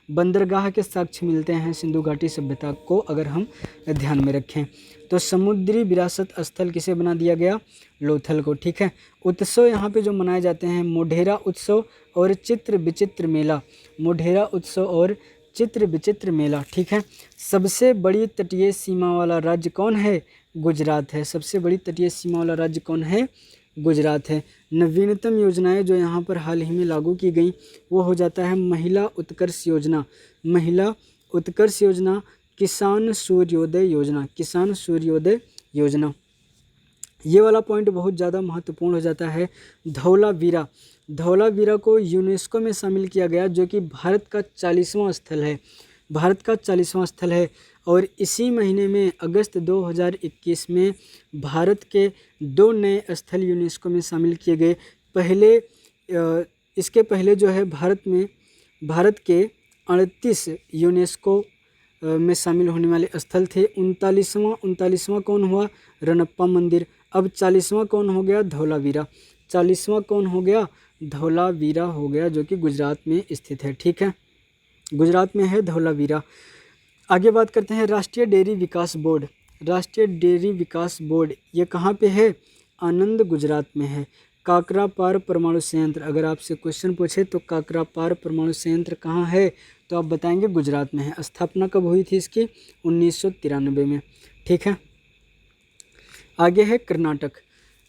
बंदरगाह के साक्ष्य मिलते हैं सिंधु घाटी सभ्यता को अगर हम ध्यान में रखें। तो समुद्री विरासत स्थल किसे बना दिया गया? लोथल को। ठीक है। उत्सव यहाँ पे जो मनाए जाते हैं, मोढेरा उत्सव और चित्र विचित्र मेला। मोढेरा उत्सव और चित्र विचित्र मेला। ठीक है। सबसे बड़ी तटीय सीमा वाला राज्य कौन है? गुजरात है। सबसे बड़ी तटीय सीमा वाला राज्य कौन है? गुजरात है। नवीनतम योजनाएं जो यहाँ पर हाल ही में लागू की गई वो हो जाता है महिला उत्कर्ष योजना, महिला उत्कर्ष योजना, किसान सूर्योदय योजना, किसान सूर्योदय योजना। ये वाला पॉइंट बहुत ज़्यादा महत्वपूर्ण हो जाता है। धौलावीरा, धौलावीरा को यूनेस्को में शामिल किया गया जो कि भारत का 40वां स्थल है, भारत का 40वां स्थल है। और इसी महीने में अगस्त 2021 में भारत के 2 नए स्थल यूनेस्को में शामिल किए गए। इसके पहले जो है भारत के 38 यूनेस्को में शामिल होने वाले स्थल थे। 39वां कौन हुआ? रणप्पा मंदिर। अब 40वां कौन हो गया? धौलावीरा। 40वां कौन हो गया? धौलावीरा हो गया, जो कि गुजरात में स्थित है। ठीक है, गुजरात में है धौलावीरा। आगे बात करते हैं राष्ट्रीय डेयरी विकास बोर्ड। राष्ट्रीय डेयरी विकास बोर्ड ये कहाँ पे है? आनंद गुजरात में है। काकरापार परमाणु संयंत्र, अगर आपसे क्वेश्चन पूछे तो काकरापार परमाणु संयंत्र कहाँ है, तो आप बताएंगे गुजरात में है। स्थापना कब हुई थी इसकी? 1993 में। ठीक है, आगे है कर्नाटक।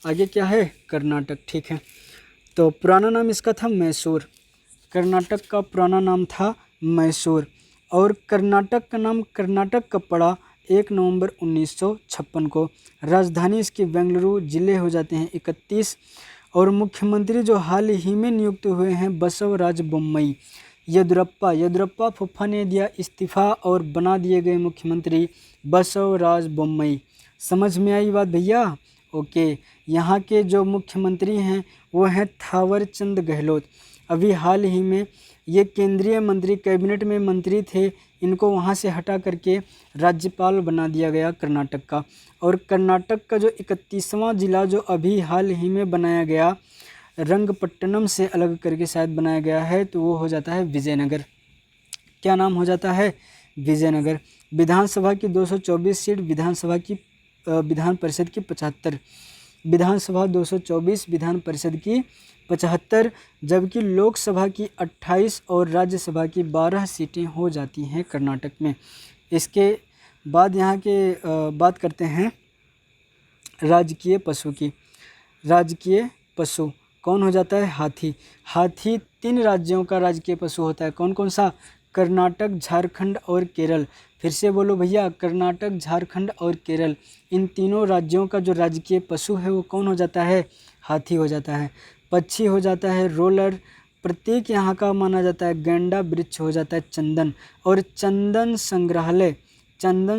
आगे क्या है? कर्नाटक। ठीक है, तो पुराना नाम इसका था मैसूर। कर्नाटक का पुराना नाम था मैसूर। और कर्नाटक का नाम कर्नाटक कब पड़ा? 1 नवंबर 1956 को। राजधानी इसकी बेंगलुरु, जिले हो जाते हैं 31। और मुख्यमंत्री जो हाल ही में नियुक्त हुए हैं बसवराज बोम्मई। येदियुरप्पा फुफ्फा ने दिया इस्तीफा और बना दिए गए मुख्यमंत्री बसवराज बोम्मई। समझ में आई बात भैया? ओके, यहाँ के जो मुख्यमंत्री हैं वो हैं थावर चंद गहलोत। अभी हाल ही में ये केंद्रीय मंत्री, कैबिनेट में मंत्री थे, इनको वहाँ से हटा करके राज्यपाल बना दिया गया कर्नाटक का। और कर्नाटक का जो 31वां जिला जो अभी हाल ही में बनाया गया, रंगपट्टनम से अलग करके शायद बनाया गया है, तो वो हो जाता है विजयनगर। क्या नाम हो जाता है? विजयनगर। विधानसभा की 224 सीट, विधान परिषद की 75। विधानसभा 224, विधान परिषद की 75, जबकि लोकसभा की 28 और राज्यसभा की 12 सीटें हो जाती हैं कर्नाटक में। इसके बाद यहाँ के बात करते हैं राजकीय पशु की। राजकीय पशु कौन हो जाता है? हाथी। हाथी 3 राज्यों का राजकीय पशु होता है। कौन कौन सा? कर्नाटक, झारखंड और केरल। फिर से बोलो भैया, कर्नाटक, झारखंड और केरल, इन तीनों राज्यों का जो राजकीय पशु है वो कौन हो जाता है? हाथी हो जाता है। पक्षी हो जाता है रोलर। प्रतीक यहाँ का माना जाता है गेंडा। वृक्ष हो जाता है चंदन। और चंदन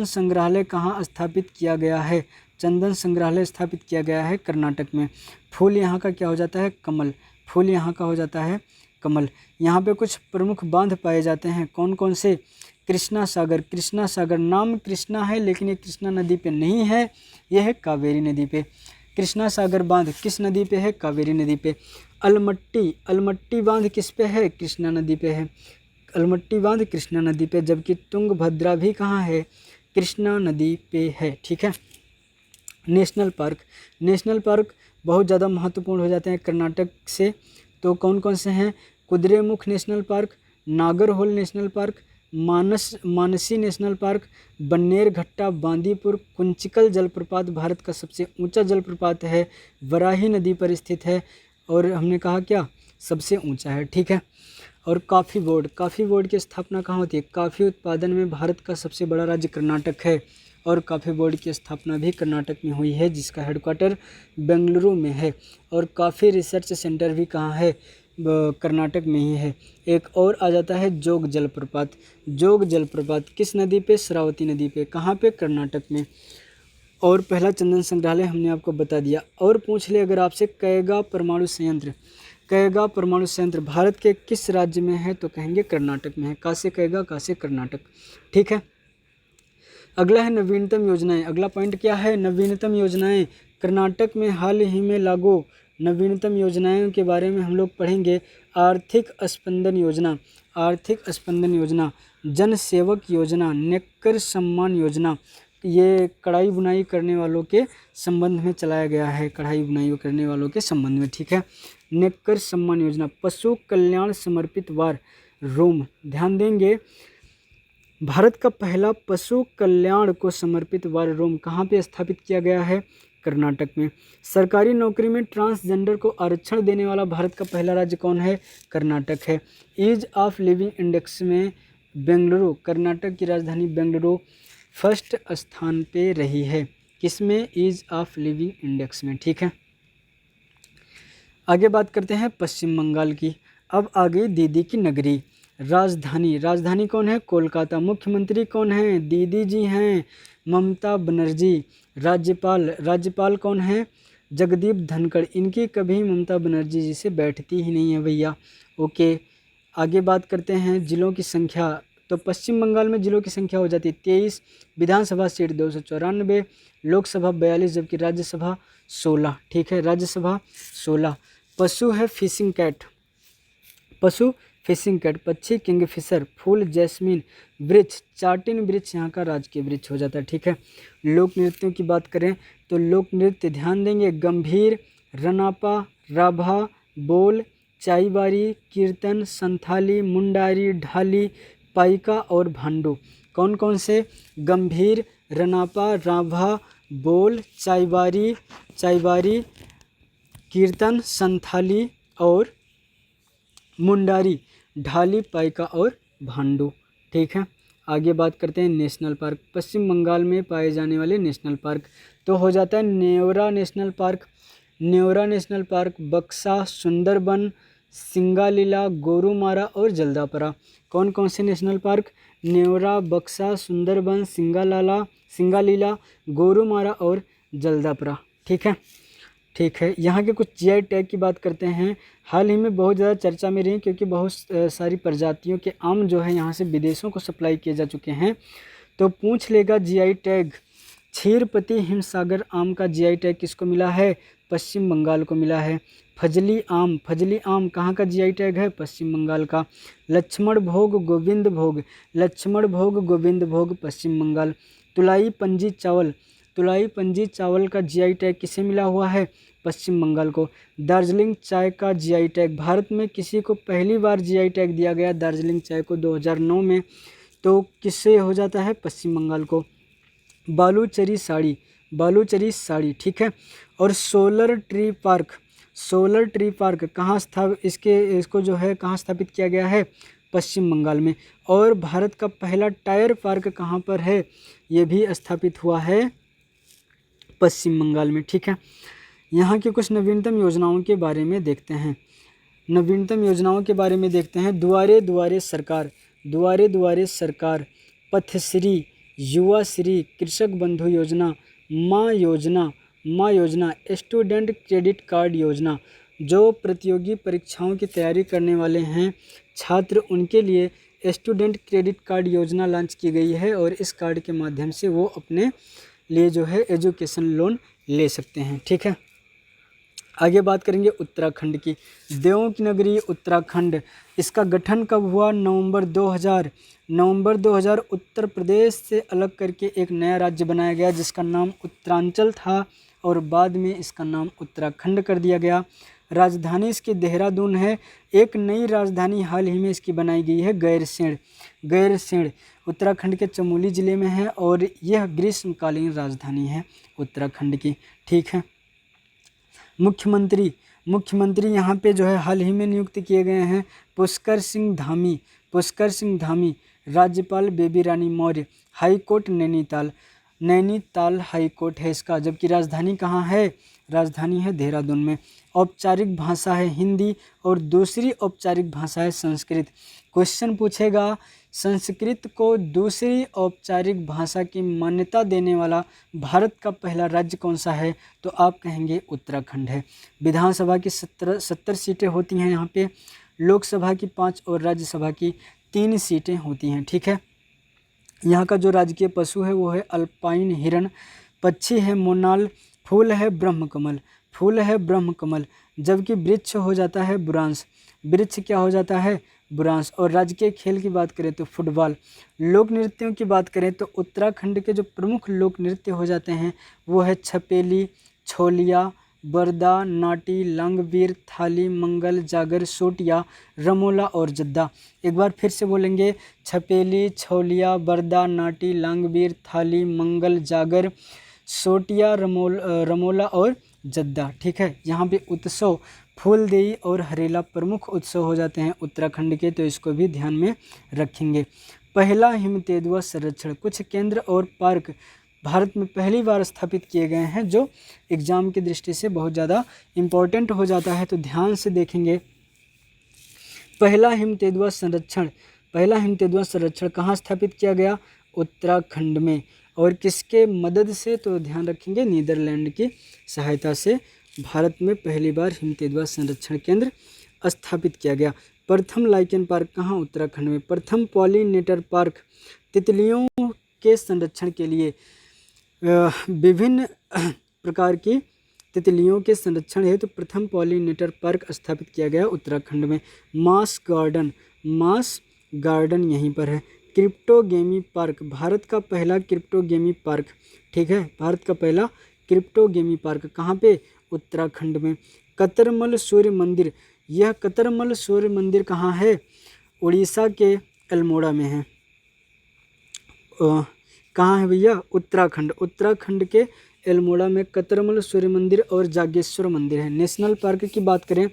संग्रहालय कहाँ स्थापित किया गया है? चंदन संग्रहालय स्थापित किया गया है कर्नाटक में। फूल यहाँ का क्या हो जाता है? कमल। फूल यहाँ का हो जाता है कमल। यहाँ पे कुछ प्रमुख बांध पाए जाते हैं। कौन कौन से? कृष्णा सागर। कृष्णा सागर, नाम कृष्णा है लेकिन ये कृष्णा नदी पे नहीं है, यह है कावेरी नदी पे। कृष्णा सागर बांध किस नदी पे है? कावेरी नदी पे। अलमट्टी बांध किस पे है? कृष्णा नदी पे है। अलमट्टी बांध कृष्णा नदी पे। जबकि तुंगभद्रा भी कहाँ है? कृष्णा नदी पे है। ठीक है, नेशनल पार्क बहुत ज़्यादा महत्वपूर्ण हो जाते हैं कर्नाटक से। तो कौन कौन से हैं? Kudremukh national park, Nagarhole national park, Mansi national park, Bannerghatta, Bandipur. Kunchikal जलप्रपात भारत का सबसे ऊंचा जलप्रपात है, वराही नदी पर स्थित है। और हमने कहा क्या? सबसे ऊंचा है। ठीक है, और कॉफ़ी बोर्ड की स्थापना कहाँ होती है? कॉफ़ी उत्पादन में भारत का सबसे बड़ा राज्य कर्नाटक है, और कॉफ़ी बोर्ड की स्थापना भी कर्नाटक में हुई है, जिसका हेडक्वार्टर बेंगलुरु में है। और कॉफ़ी रिसर्च सेंटर भी कहाँ है? कर्नाटक में ही है। एक और आ जाता है जोग जलप्रपात किस नदी पे? शरावती नदी पे। कहाँ पे? कर्नाटक में। और पहला चंदन संग्रहालय हमने आपको बता दिया। और पूछ ले अगर आपसे, कैगा परमाणु संयंत्र भारत के किस राज्य में है? तो कहेंगे कर्नाटक में है। का से कैगा, का से कर्नाटक। ठीक है, अगला है नवीनतम योजनाएं। अगला पॉइंट क्या है? नवीनतम योजनाएं। कर्नाटक में हाल ही में लागू नवीनतम योजनाओं के बारे में हम लोग पढ़ेंगे। आर्थिक स्पंदन योजना, जन सेवक योजना, नेक्कर सम्मान योजना, ये कढ़ाई बुनाई करने वालों के संबंध में चलाया गया है। कढ़ाई बुनाई करने वालों के संबंध में। ठीक है, नेक्कर सम्मान योजना। पशु कल्याण समर्पित वार रोम, ध्यान देंगे, भारत का पहला पशु कल्याण को समर्पित वार रोम कहाँ पे स्थापित किया गया है? कर्नाटक में। सरकारी नौकरी में ट्रांसजेंडर को आरक्षण देने वाला भारत का पहला राज्य कौन है? कर्नाटक है। ईज ऑफ लिविंग इंडेक्स में बेंगलुरु, कर्नाटक की राजधानी बेंगलुरु फर्स्ट स्थान पे रही है। किसमें? ईज ऑफ लिविंग इंडेक्स में। ठीक है, आगे बात करते हैं पश्चिम बंगाल की। अब आ गई दीदी की नगरी। राजधानी कौन है? कोलकाता। मुख्यमंत्री कौन है? दीदी जी हैं, ममता बनर्जी। राज्यपाल कौन है? जगदीप धनखड़। इनकी कभी ममता बनर्जी जी से बैठती ही नहीं है भैया। ओके, आगे बात करते हैं जिलों की संख्या। तो पश्चिम बंगाल में जिलों की संख्या हो जाती है 23, विधानसभा सीट 294, लोकसभा 42, जबकि राज्यसभा 16। ठीक है, राज्यसभा 16। पशु है फिशिंग फिशिंग कैट पक्षी, किंगफिशर, फूल जैस्मीन, वृक्ष चाटिन वृक्ष यहाँ का राजकीय वृक्ष हो जाता है। ठीक है। लोक नृत्यों की बात करें तो लोक नृत्य ध्यान देंगे गंभीर, रनापा, राभा, बोल, चाईबारी, कीर्तन, संथाली, मुंडारी, ढाली, पाइका और भांडू। कौन कौन से? गंभीर, रनापा, राभा, बोल, चाईबारी, कीर्तन, संथाली और मुंडारी, ढाली, पाइका और भांडू। ठीक है। आगे बात करते हैं नेशनल पार्क। पश्चिम बंगाल में पाए जाने वाले नेशनल पार्क तो हो जाता है Neora national park, Neora national park, Buxa, Sundarban, Singalila, Gorumara और जल्दापरा। कौन कौन से नेशनल पार्क? नेवरा, बक्सा, सुंदरबन, सिंगालीला, गोरुमारा और जल्दापरा। ठीक है। ठीक है। यहाँ के कुछ जीआई टैग की बात करते हैं। हाल ही में बहुत ज़्यादा चर्चा में रही क्योंकि बहुत सारी प्रजातियों के आम जो है यहाँ से विदेशों को सप्लाई किए जा चुके हैं। तो पूछ लेगा जीआई टैग, क्षीरपति हिमसागर आम का जीआई टैग किसको मिला है? पश्चिम बंगाल को मिला है। फजली आम कहाँ का जीआई टैग है? पश्चिम बंगाल का। लक्ष्मण भोग गोविंद भोग पश्चिम बंगाल। तुलाई पंजी चावल का जीआई टैग किसे मिला हुआ है? पश्चिम बंगाल को। दार्जिलिंग चाय का जीआई टैग, भारत में किसी को पहली बार जीआई टैग दिया गया दार्जिलिंग चाय को 2009 में, तो किससे हो जाता है? पश्चिम बंगाल को। बालूचरी साड़ी। ठीक है। और सोलर ट्री पार्क इसको जो है कहाँ स्थापित किया गया है? पश्चिम बंगाल में। और भारत का पहला टायर पार्क कहाँ पर है? ये भी स्थापित हुआ है पश्चिम बंगाल में। ठीक है। यहाँ की कुछ नवीनतम योजनाओं के बारे में देखते हैं। दुआरे दुआरे सरकार, पथश्री, युवाश्री, कृषक बंधु योजना, माँ योजना, स्टूडेंट क्रेडिट कार्ड योजना। जो प्रतियोगी परीक्षाओं की तैयारी करने वाले हैं छात्र, उनके लिए स्टूडेंट क्रेडिट कार्ड योजना लॉन्च की गई है और इस कार्ड के माध्यम से वो अपने लिए जो है एजुकेशन लोन ले सकते हैं। ठीक है। आगे बात करेंगे उत्तराखंड की। देवों की नगरी उत्तराखंड, इसका गठन कब हुआ? नवंबर 2000 उत्तर प्रदेश से अलग करके एक नया राज्य बनाया गया जिसका नाम उत्तरांचल था और बाद में इसका नाम उत्तराखंड कर दिया गया। राजधानी इसकी देहरादून है। एक नई राजधानी हाल ही में इसकी बनाई गई है गैरसेंण उत्तराखंड के चमोली ज़िले में है और यह ग्रीष्मकालीन राजधानी है उत्तराखंड की। ठीक है। मुख्यमंत्री यहाँ पे जो है हाल ही में नियुक्त किए गए हैं पुष्कर सिंह धामी, राज्यपाल Baby Rani Maurya, high court Nainital high court है इसका, जबकि राजधानी कहाँ है? राजधानी है देहरादून में। औपचारिक भाषा है हिंदी और दूसरी औपचारिक भाषा है संस्कृत। क्वेश्चन पूछेगा संस्कृत को दूसरी औपचारिक भाषा की मान्यता देने वाला भारत का पहला राज्य कौन सा है? तो आप कहेंगे उत्तराखंड है। विधानसभा की 70 सीटें होती हैं यहाँ पे, लोकसभा की 5 और राज्यसभा की 3 सीटें होती हैं। ठीक है। यहाँ का जो राजकीय पशु है वो है अल्पाइन हिरण, पक्षी है मोनाल, फूल है ब्रह्मकमल, जबकि वृक्ष हो जाता है बुरांश। वृक्ष क्या हो जाता है? बुरांश। और राजकीय खेल की बात करें तो फुटबॉल। लोक नृत्यों की बात करें तो उत्तराखंड के जो प्रमुख लोक नृत्य हो जाते हैं वो है छपेली, छोलिया, बरदा, नाटी, लांगबीर, थाली, मंगल, जागर, सोटिया, रमोला और जद्दा। एक बार फिर से बोलेंगे, छपेली, छोलिया, बरदा, नाटी, लांगबीर, थाली, मंगल, जागर, सोटिया, रमोला और जद्दा। ठीक है। यहाँ पे उत्सव फूलदेई और हरेला प्रमुख उत्सव हो जाते हैं उत्तराखंड के, तो इसको भी ध्यान में रखेंगे। पहला हिमतेंदुआ संरक्षण, कुछ केंद्र और पार्क भारत में पहली बार स्थापित किए गए हैं जो एग्जाम की दृष्टि से बहुत ज़्यादा इम्पोर्टेंट हो जाता है, तो ध्यान से देखेंगे। पहला हिमतेंदुआ संरक्षण कहाँ स्थापित किया गया? उत्तराखंड में। और किसके मदद से? तो ध्यान रखेंगे नीदरलैंड की सहायता से भारत में पहली बार हिमतेंदुआ संरक्षण केंद्र स्थापित किया गया। प्रथम लाइकेन पार्क कहाँ? उत्तराखंड में। प्रथम पॉलिनेटर पार्क, तितलियों के संरक्षण के लिए विभिन्न प्रकार की तितलियों के संरक्षण हेतु प्रथम पॉलिनेटर पार्क स्थापित किया गया उत्तराखंड में। मास मास गार्डन यहीं पर है। क्रिप्टोगेमी पार्क, भारत का पहला क्रिप्टोगेमी पार्क, ठीक है, भारत का पहला क्रिप्टोगेमी पार्क कहाँ पे? उत्तराखंड में। कतरमल सूर्य मंदिर, यह कतरमल सूर्य मंदिर कहाँ है? उड़ीसा के अल्मोड़ा में है। कहाँ है भैया? उत्तराखंड, उत्तराखंड के अल्मोड़ा में कतरमल सूर्य मंदिर और जागेश्वर मंदिर है। नेशनल पार्क की बात करें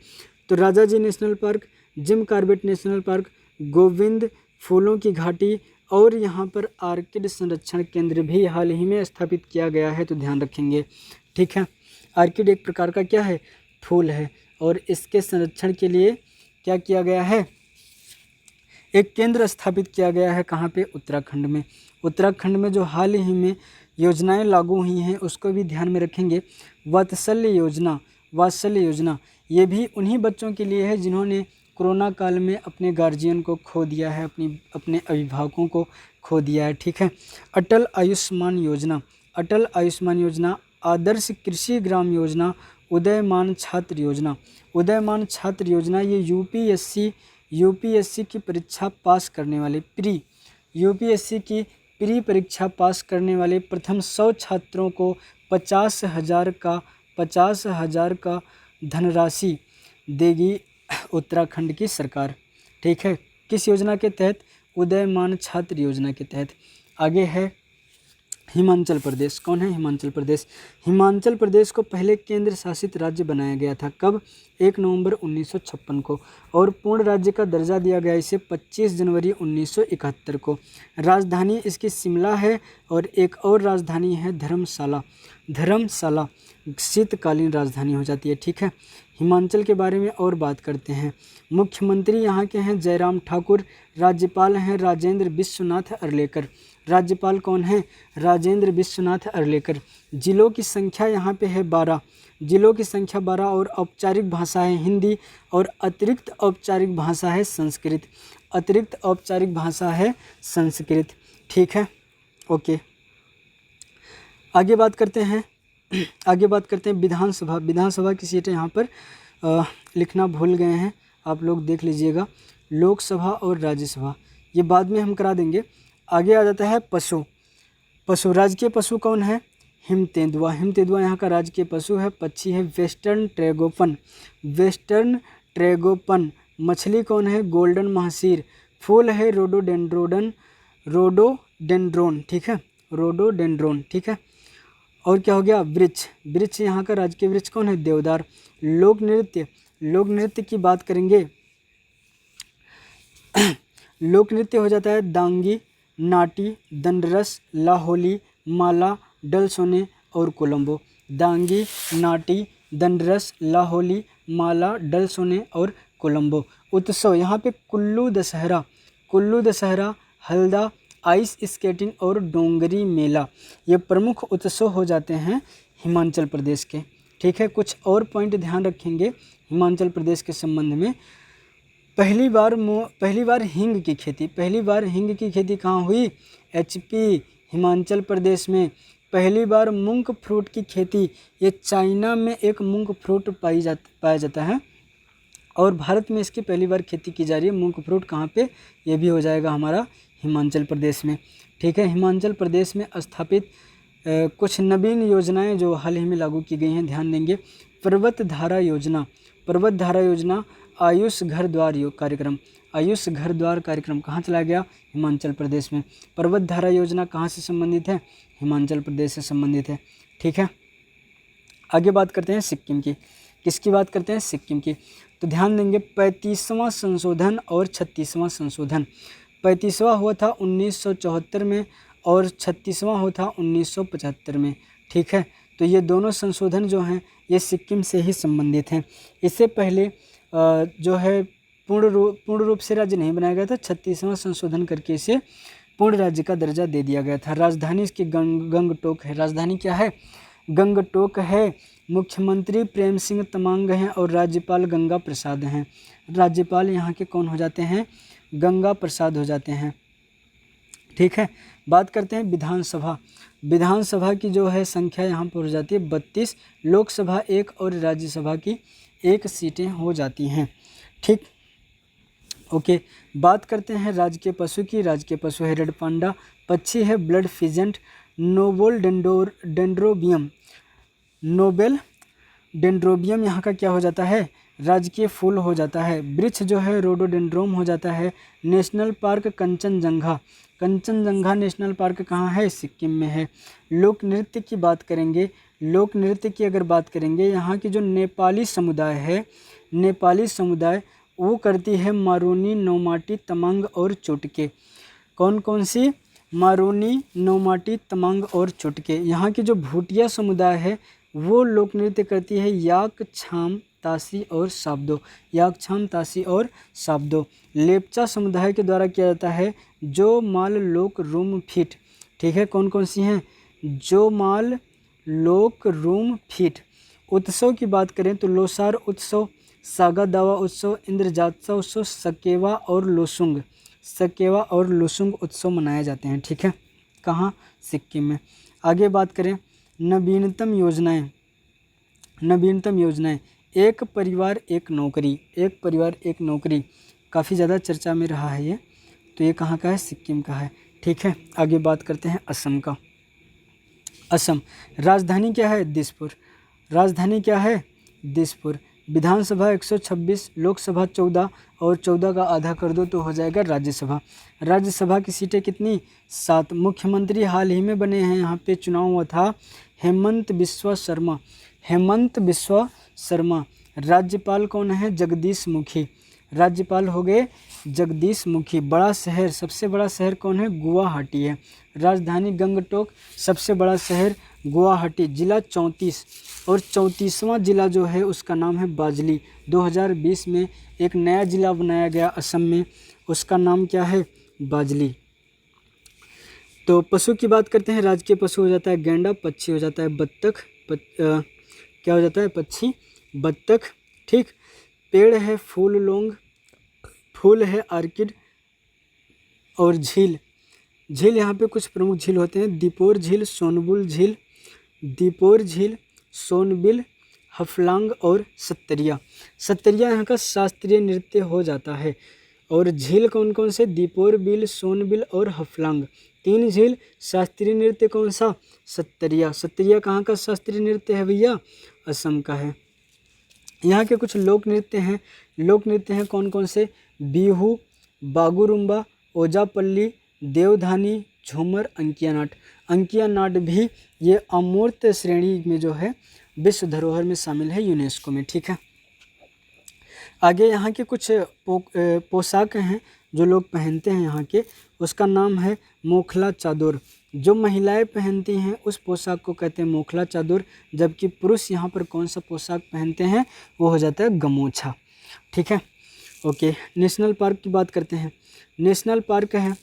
तो Rajaji national park, Jim Corbett national park, Govind फूलों की घाटी, और यहाँ पर आर्किड संरक्षण केंद्र भी हाल ही में स्थापित किया गया है, तो ध्यान रखेंगे, ठीक है। आर्किड एक प्रकार का क्या है? फूल है, और इसके संरक्षण के लिए क्या किया गया है? एक केंद्र स्थापित किया गया है। कहाँ पे? उत्तराखंड में। उत्तराखंड में जो हाल ही में योजनाएं लागू हुई हैं उसको भी ध्यान में रखेंगे। वात्सल्य योजना, वात्सल्य योजना ये भी उन्हीं बच्चों के लिए है जिन्होंने कोरोना काल में अपने गार्जियन को खो दिया है, अपने अभिभावकों को खो दिया है, ठीक है। अटल आयुष्मान योजना, अटल आयुष्मान योजना, आदर्श कृषि ग्राम योजना, उदयमान छात्र योजना। उदयमान छात्र योजना ये यूपीएससी की परीक्षा पास करने वाले यूपीएससी की प्री परीक्षा पास करने वाले प्रथम 100 छात्रों को 50,000 का धनराशि देगी उत्तराखंड की सरकार, ठीक है। किस योजना के तहत? उदयमान छात्र योजना के तहत। आगे है हिमाचल प्रदेश। कौन है? हिमाचल प्रदेश। हिमाचल प्रदेश को पहले केंद्र शासित राज्य बनाया गया था। कब? 1 नवंबर 1956 को, और पूर्ण राज्य का दर्जा दिया गया इसे 25 जनवरी 1971 को। राजधानी इसकी शिमला है, और एक और राजधानी है धर्मशाला। धर्मशाला शीतकालीन राजधानी हो जाती है, ठीक है। हिमाचल के बारे में और बात करते हैं। मुख्यमंत्री यहाँ के हैं जयराम ठाकुर, राज्यपाल हैं राजेंद्र विश्वनाथ अर्लेकर। राज्यपाल कौन है? राजेंद्र विश्वनाथ अर्लेकर। जिलों की संख्या यहाँ पे है 12, जिलों की संख्या 12, और औपचारिक भाषा है हिंदी, और अतिरिक्त औपचारिक भाषा है संस्कृत। अतिरिक्त औपचारिक भाषा है संस्कृत, ठीक है, ओके। आगे बात करते हैं विधानसभा। विधानसभा की सीटें यहाँ पर लिखना भूल गए हैं, आप लोग देख लीजिएगा। लोकसभा और राज्यसभा ये बाद में हम करा देंगे। आगे आ जाता है पशु। राजकीय पशु कौन है? हिमतेंदुआ। हिमतेंदुआ यहाँ का राजकीय पशु है। पक्षी है वेस्टर्न ट्रैगोपन। मछली कौन है? गोल्डन महासीर। फूल है रोडोडेंड्रोन, ठीक है, रोडोडेंड्रोन, ठीक है। और क्या हो गया? वृक्ष यहाँ का राजकीय वृक्ष कौन है? देवदार। लोक नृत्य की बात करेंगे लोक नृत्य हो जाता है दांगी, नाटी, दंडरस, लाहोली, माला, डल सोने और कोलंबो। दांगी, नाटी, दंडरस, लाहोली, माला, डल सोने और कोलंबो। उत्सव यहाँ पे कुल्लू दशहरा, हल्दा, आइस स्केटिंग और डोंगरी मेला ये प्रमुख उत्सव हो जाते हैं हिमाचल प्रदेश के, ठीक है। कुछ और पॉइंट ध्यान रखेंगे हिमाचल प्रदेश के संबंध में। पहली बार हींग की खेती कहाँ हुई? HP हिमाचल प्रदेश में। पहली बार मूंग फ्रूट की खेती, ये चाइना में एक मूंग फ्रूट पाया जाता है, और भारत में इसकी पहली बार खेती की जा रही है। मूंग फ्रूट कहाँ पे? ये भी हो जाएगा हमारा हिमाचल प्रदेश में, ठीक है। हिमाचल प्रदेश में स्थापित कुछ नवीन योजनाएं जो हाल ही में लागू की गई हैं, ध्यान देंगे। पर्वत धारा योजना, आयुष घर द्वार कार्यक्रम कहाँ चलाया गया? हिमाचल प्रदेश में। पर्वत धारा योजना कहाँ से संबंधित है? हिमाचल प्रदेश से संबंधित है, ठीक है। आगे बात करते हैं सिक्किम की। किसकी बात करते हैं? सिक्किम की। तो ध्यान देंगे 35वां संशोधन और 36वां संशोधन। 35वां हुआ था 1974 में, और 36वां हुआ था 1975 में, ठीक है। तो ये दोनों संशोधन जो हैं ये सिक्किम से ही संबंधित हैं। इससे पहले जो है पूर्ण रूप से राज्य नहीं बनाया गया था। 36वां संशोधन करके इसे पूर्ण राज्य का दर्जा दे दिया गया था। राजधानी इसकी गंगटोक है। राजधानी क्या है? गंगटोक है। मुख्यमंत्री प्रेम सिंह तमांग हैं, और राज्यपाल गंगा प्रसाद हैं। राज्यपाल यहाँ के कौन हो जाते हैं? गंगा प्रसाद हो जाते हैं, ठीक है। बात करते हैं विधानसभा की जो है संख्या यहाँ पर हो जाती है 32। लोकसभा 1 और राज्यसभा की 1 सीटें हो जाती हैं, ठीक। ओके, बात करते हैं राज्य के पशु की। राज्य के पशु है रेड पांडा, पक्षी है blood pheasant, noble dendrobium. Noble dendrobium यहाँ का क्या हो जाता है, राजकीय फूल हो जाता है। वृक्ष जो है रोडोडेंड्रोम हो जाता है। National park Kanchenjunga, Kanchenjunga national park कहाँ है, सिक्किम में है। लोक नृत्य की बात करेंगे, लोक नृत्य की अगर बात करेंगे, यहाँ की जो नेपाली समुदाय है, नेपाली समुदाय वो करती है मारूनी, नौमाटी, तमांग और चुटके। कौन कौन सी, मारूनी, नौमाटी, तमांग और चुटके। यहाँ की जो भूटिया समुदाय है वो लोक नृत्य करती है याक, छाम, तासी और साब्दो, याक, छाम, तासी और साब्दो। लेप्चा समुदाय के द्वारा किया जाता है जो माल, लोक, रूम, फीट। ठीक है, कौन कौन सी हैं, जो माल, लोक, रूम, फीट। उत्सव की बात करें तो लोसार उत्सव, सागा दावा उत्सव, इंद्रजात्सव उत्सव, सकेवा और लोसुंग, सकेवा और लोसुंग उत्सव मनाए जाते हैं। ठीक है, कहाँ, सिक्किम में। आगे बात करें नवीनतम योजनाएं, नवीनतम योजनाएं, एक परिवार एक नौकरी, एक परिवार एक नौकरी काफ़ी ज़्यादा चर्चा में रहा है ये, तो ये कहाँ का है, सिक्किम का है। ठीक है, आगे बात करते हैं असम का। असम, राजधानी क्या है, दिसपुर, राजधानी क्या है, दिसपुर। विधानसभा 126, लोकसभा 14 और 14 का आधा कर दो तो हो जाएगा राज्यसभा। राज्यसभा की सीटें कितनी, 7। मुख्यमंत्री हाल ही में बने हैं, यहाँ पे चुनाव हुआ था, हेमंत बिस्वा शर्मा, हेमंत बिस्वा शर्मा। राज्यपाल कौन है, जगदीश मुखी, राज्यपाल हो गए जगदीश मुखी। बड़ा शहर, सबसे बड़ा शहर कौन है, गुवाहाटी है। राजधानी गंगटोक, सबसे बड़ा शहर गुवाहाटी। जिला 34 और 34वां जिला जो है उसका नाम है बाजली। 2020 में एक नया जिला बनाया गया असम में, उसका नाम क्या है, बाजली। तो पशु की बात करते हैं, राज्य के पशु हो जाता है गैंडा, पक्षी हो जाता है बत्तख, क्या हो जाता है, पक्षी, बत्तख। ठीक, पेड़ है फूल लोंग, फूल है आर्किड और झील, झील यहाँ पे कुछ प्रमुख झील होते हैं, दीपोर झील, सोनबुल झील, दीपोर झील, सोनबिल, हफलांग और सत्तरिया। सत्तरिया यहाँ का शास्त्रीय नृत्य हो जाता है। और झील कौन कौन से, दीपोर बिल, सोनबिल और हफलांग, 3 झील। शास्त्रीय नृत्य कौन सा, सत्तरिया। सत्तरिया कहाँ का शास्त्रीय नृत्य है भैया, असम का है। यहाँ के कुछ लोक नृत्य हैं, लोक नृत्य हैं कौन कौन से, बिहू, बागुरुम्बा, ओजापल्ली, देवधानी, झूमर, अंकिया नाट। अंकिया नाट भी ये अमूर्त श्रेणी में जो है विश्व धरोहर में शामिल है यूनेस्को में। ठीक है, आगे यहाँ के कुछ पोशाक हैं जो लोग पहनते हैं यहाँ के, उसका नाम है मोखला चादर। जो महिलाएं पहनती हैं उस पोशाक को कहते हैं मोखला चादर, जबकि पुरुष यहाँ पर कौन सा पोशाक पहनते हैं, वो हो जाता है गमोछा। ठीक है, ओके। नेशनल पार्क की बात करते हैं। नेशनल पार्क है,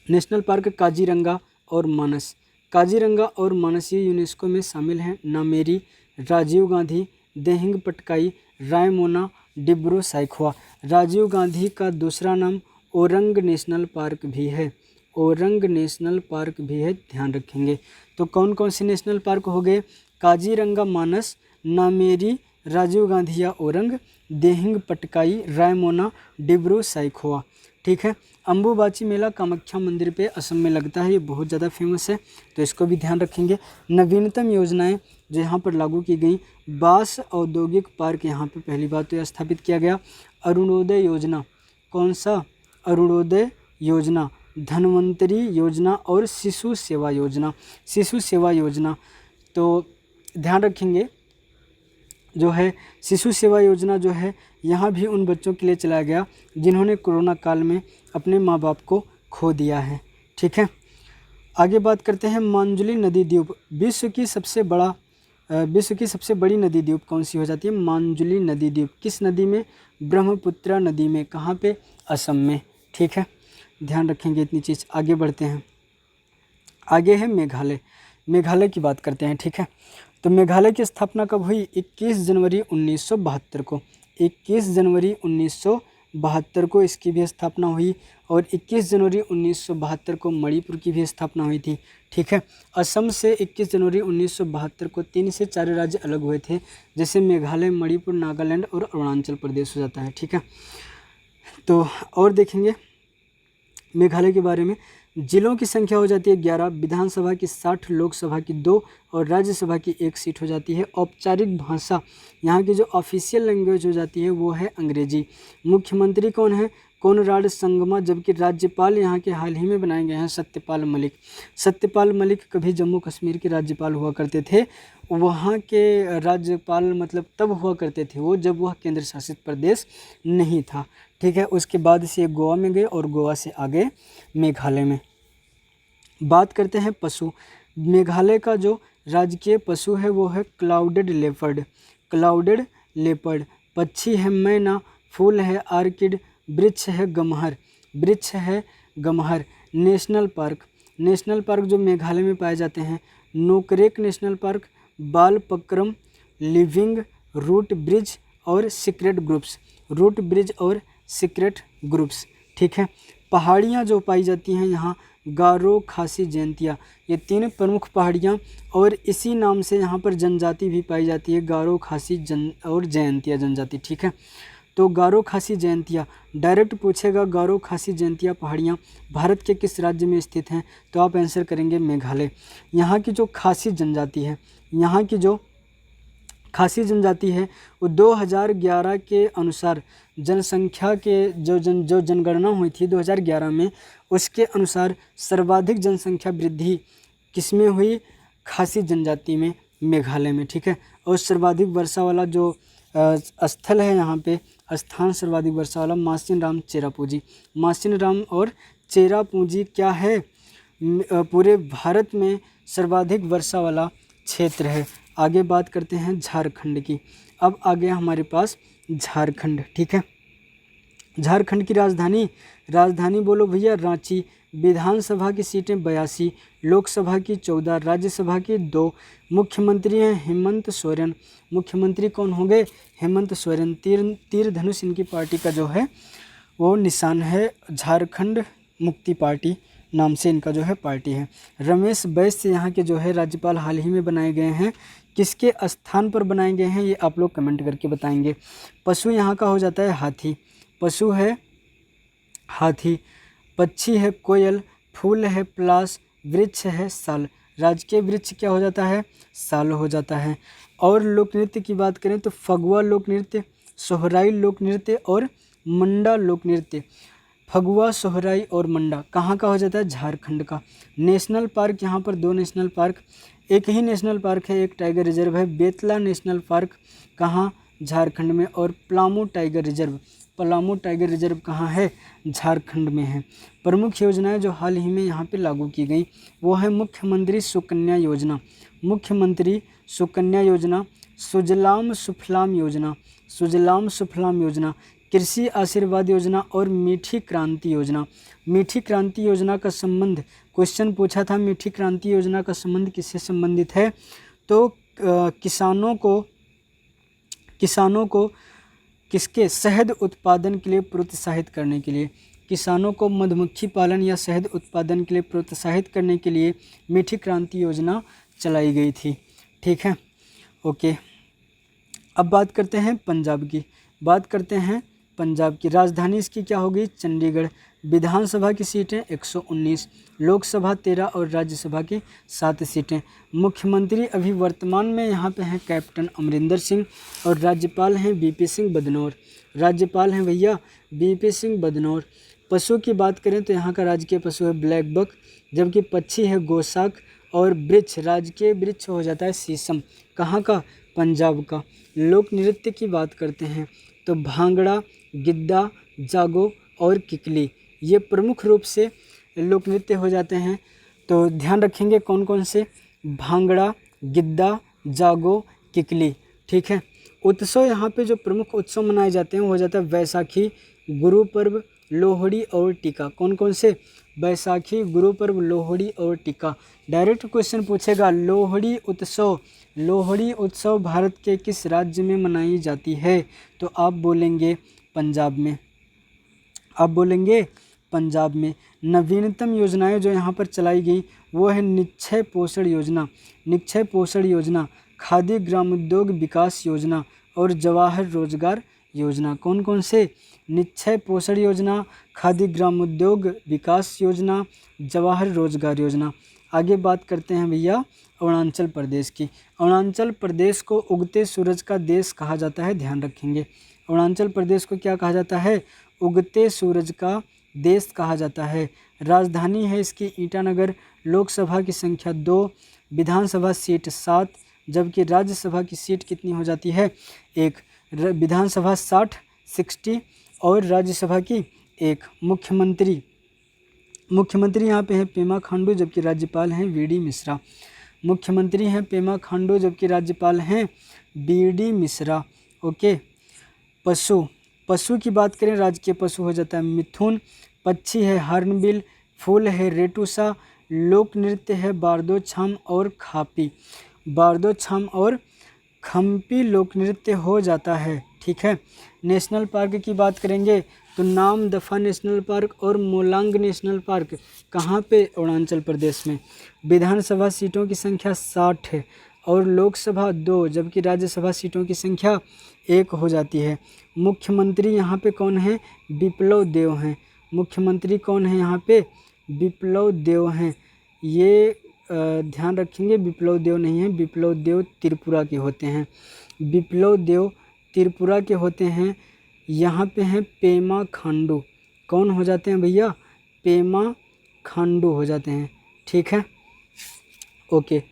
नेशनल पार्क काजीरंगा और मानस। काजीरंगा और मानस ये यूनेस्को में शामिल हैं। नामेरी, राजीव गांधी, देहिंग पटकाई, रायमोना, डिब्रू साइखवा। राजीव गांधी का दूसरा नाम ओरंग नेशनल पार्क भी है, ओरंग नेशनल पार्क भी है, ध्यान रखेंगे। तो कौन कौन से नेशनल पार्क हो गए, काजीरंगा, मानस, नामेरी, राजीव गांधी या ओरंग, देहिंग पटकाई, रायमोना, डिब्रू साइखवा। ठीक है, अम्बुबाची मेला कामाख्या मंदिर पे असम में लगता है, ये बहुत ज़्यादा फेमस है, तो इसको भी ध्यान रखेंगे। नवीनतम योजनाएं जो यहाँ पर लागू की गई, बास औद्योगिक पार्क यहाँ पे पहली बार तो स्थापित किया गया। अरुणोदय योजना, कौन सा, अरुणोदय योजना, धन्वंतरी योजना और शिशु सेवा योजना। शिशु सेवा योजना तो ध्यान रखेंगे, जो है शिशु सेवा योजना जो है यहाँ भी उन बच्चों के लिए चलाया गया जिन्होंने कोरोना काल में अपने माँ बाप को खो दिया है। ठीक है, आगे बात करते हैं मांजुली नदी द्वीप। विश्व की सबसे बड़ी नदी द्वीप कौन सी हो जाती है, मांजुली नदी द्वीप। किस नदी में, ब्रह्मपुत्र नदी में। कहाँ पे, असम में। ठीक है, ध्यान रखेंगे इतनी चीज़। आगे बढ़ते हैं, आगे है मेघालय। मेघालय की बात करते हैं। ठीक है, तो मेघालय की स्थापना कब हुई, 21 जनवरी 1972 को। 21 जनवरी 1972 को इसकी भी स्थापना हुई, और 21 जनवरी 1972 को मणिपुर की भी स्थापना हुई थी। ठीक है, असम से 21 जनवरी 1972 को 3 से 4 राज्य अलग हुए थे, जैसे मेघालय, मणिपुर, नागालैंड और अरुणाचल प्रदेश हो जाता है। ठीक है, तो और देखेंगे मेघालय के बारे में। जिलों की संख्या हो जाती है 11, विधानसभा की 60, लोकसभा की 2 और राज्यसभा की 1 सीट हो जाती है। औपचारिक भाषा यहाँ की जो ऑफिशियल लैंग्वेज हो जाती है वो है अंग्रेजी। मुख्यमंत्री कौन है? कोनराड संगमा, जबकि राज्यपाल यहाँ के हाल ही में बनाए गए हैं सत्यपाल मलिक। सत्यपाल मलिक कभी जम्मू कश्मीर के राज्यपाल हुआ करते थे। वहाँ के राज्यपाल मतलब तब हुआ करते थे वो जब वह केंद्र शासित प्रदेश नहीं था। ठीक है, उसके बाद से ये गोवा में गए और गोवा से आगे मेघालय में। बात करते हैं पशु। मेघालय का जो राजकीय पशु है वो है क्लाउडेड लेपर्ड। Clouded leopard. पक्षी है मैना, फूल है आर्किड, वृक्ष है गमहर। वृक्ष है गमहर। National park. नेशनल पार्क जो मेघालय में पाए जाते हैं, Nokrek national park, Balpakram, living, root bridge और सीक्रेट ग्रुप्स। रूट ब्रिज और सीक्रेट ग्रुप्स। ठीक है, पहाड़ियाँ जो पाई जाती हैं यहाँ, गारो, खासी, जयंतिया, ये 3 प्रमुख पहाड़ियाँ और इसी नाम से यहाँ पर जनजाति भी पाई जाती है, गारो, खासी और जयंतिया जनजाति। ठीक है, तो गारो, खासी, जयंतिया डायरेक्ट पूछेगा गारो, खासी, जयंतिया पहाड़ियाँ भारत के किस राज्य में स्थित हैं, तो आप आंसर करेंगे मेघालय। यहाँ की जो खासी जनजाति है, यहाँ की जो खासी जनजाति है वो 2011 के अनुसार जनसंख्या के जो जनगणना हुई थी 2011 में, उसके अनुसार सर्वाधिक जनसंख्या वृद्धि किसमें हुई? खासी जनजाति में, मेघालय में। ठीक है, और सर्वाधिक वर्षा वाला जो स्थल है यहाँ पे, स्थान सर्वाधिक वर्षा वाला मासिन राम चेरापूंजी। मासिन राम और चेरापूंजी क्या है? पूरे भारत में सर्वाधिक वर्षा वाला क्षेत्र है। आगे बात करते हैं झारखंड की। अब आ गया हमारे पास झारखंड। ठीक है, झारखंड की राजधानी बोलो भैया, रांची। विधानसभा की सीटें 82, लोकसभा की 14, राज्यसभा की 2। मुख्यमंत्री हैं हेमंत सोरेन। मुख्यमंत्री कौन होंगे? हेमंत सोरेन। तीर धनुष इनकी पार्टी का जो है वो निशान है, झारखंड मुक्ति पार्टी नाम से इनका जो है पार्टी है। रमेश बैस यहाँ के जो है राज्यपाल हाल ही में बनाए गए हैं। किसके स्थान पर बनाए गए हैं ये आप लोग कमेंट करके बताएंगे। पशु यहाँ का हो जाता है हाथी। पशु है हाथी। पक्षी है कोयल, फूल है पलाश, वृक्ष है साल। राजकीय वृक्ष क्या हो जाता है? साल हो जाता है। और लोक नृत्य की बात करें तो फगुआ लोक नृत्य, सोहराई लोक नृत्य और मंडा लोक नृत्य। फगुआ, सोहराई और मंडा कहाँ का हो जाता है? झारखंड का। नेशनल पार्क यहाँ पर 2 नेशनल पार्क, एक ही नेशनल पार्क है, एक टाइगर रिजर्व है। बेतला नेशनल पार्क कहाँ? झारखंड में। और Palamu tiger reserve, Palamu tiger reserve कहाँ है? झारखंड में है। प्रमुख योजनाएं जो हाल ही में यहाँ पे लागू की गई वो है मुख्यमंत्री सुकन्या योजना। मुख्यमंत्री सुकन्या योजना, सुजलाम सुफलाम योजना, सुजलाम सुफलाम योजना, कृषि आशीर्वाद योजना और मीठी क्रांति योजना। मीठी क्रांति योजना का संबंध क्वेश्चन पूछा था, मीठी क्रांति योजना का संबंध किससे संबंधित है? तो किसानों को किसके? शहद उत्पादन के लिए प्रोत्साहित करने के लिए। किसानों को मधुमक्खी पालन या शहद उत्पादन के लिए प्रोत्साहित करने के लिए मीठी क्रांति योजना चलाई गई थी। ठीक है, ओके। अब बात करते हैं पंजाब की। बात करते हैं पंजाब की। राजधानी इसकी क्या होगी? चंडीगढ़। विधानसभा की सीटें 119, लोकसभा 13 और राज्यसभा की 7 सीटें। मुख्यमंत्री अभी वर्तमान में यहाँ पे हैं कैप्टन अमरिंदर सिंह और राज्यपाल हैं बीपी सिंह बदनौर। राज्यपाल हैं भैया बीपी सिंह बदनौर। पशु की बात करें तो यहाँ का राजकीय पशु है ब्लैक बक, जबकि पक्षी है गोसाक और वृक्ष, राजकीय वृक्ष हो जाता है शीशम। कहाँ का? पंजाब का। लोक नृत्य की बात करते हैं तो भांगड़ा, गिद्दा, जागो और किकली, ये प्रमुख रूप से लोक नृत्य हो जाते हैं। तो ध्यान रखेंगे कौन कौन से? भांगड़ा, गिद्दा, जागो, किकली। ठीक है, उत्सव यहाँ पे जो प्रमुख उत्सव मनाए जाते हैं वो हो जाता है वैसाखी, गुरु पर्व, लोहड़ी और टीका। कौन कौन से? बैसाखी, गुरु पर्व, लोहड़ी और टीका। डायरेक्ट क्वेश्चन पूछेगा लोहड़ी उत्सव भारत के किस राज्य में मनाई जाती है? तो आप बोलेंगे पंजाब में। आप बोलेंगे पंजाब में। नवीनतम योजनाएं जो यहाँ पर चलाई गई वो है निक्षय पोषण योजना, निक्षय पोषण योजना, खादी ग्रामोद्योग विकास योजना और जवाहर रोजगार योजना। कौन कौन से? निश्चय पोषण योजना, खादी ग्रामोद्योग विकास योजना, जवाहर रोजगार योजना। आगे बात करते हैं भैया अरुणाचल प्रदेश की। अरुणाचल प्रदेश को उगते सूरज का देश कहा जाता है, ध्यान रखेंगे। अरुणाचल प्रदेश को क्या कहा जाता है? उगते सूरज का देश कहा जाता है। राजधानी है इसकी ईटानगर। लोकसभा की संख्या 2, विधानसभा सीट 7, जबकि राज्यसभा की सीट कितनी हो जाती है? 1। विधानसभा 60 और राज्यसभा की 1। मुख्यमंत्री यहाँ पे है पेमा खांडू, जबकि राज्यपाल हैं वी.डी. मिश्रा। मुख्यमंत्री हैं पेमा खांडू, जबकि राज्यपाल हैं वी.डी. मिश्रा। ओके। पशु की बात करें, राजकीय पशु हो जाता है मिथुन, पक्षी है हॉर्नबिल, फूल है रेटुसा, लोक नृत्य है बारदो छाम और खापी। बारदो छाम और खम्पी लोक नृत्य हो जाता है। ठीक है। नेशनल पार्क की बात करेंगे तो नामदफा नेशनल पार्क और मोलांग नेशनल पार्क कहाँ पे? अरुणाचल प्रदेश में। विधानसभा सीटों की संख्या 60 है और लोकसभा 2, जबकि राज्यसभा सीटों की संख्या 1 हो जाती है। मुख्यमंत्री यहाँ पे कौन है? बिप्लब देब हैं। मुख्यमंत्री कौन है यहाँ पे? बिप्लब देब हैं। ये ध्यान रखेंगे, बिप्लब देब नहीं है, बिप्लब देब त्रिपुरा के होते हैं। बिप्लब देब त्रिपुरा के होते हैं। यहाँ पे हैं पेमा खांडू। कौन हो जाते हैं भैया? पेमा खांडू हो जाते हैं। ठीक है। ओके।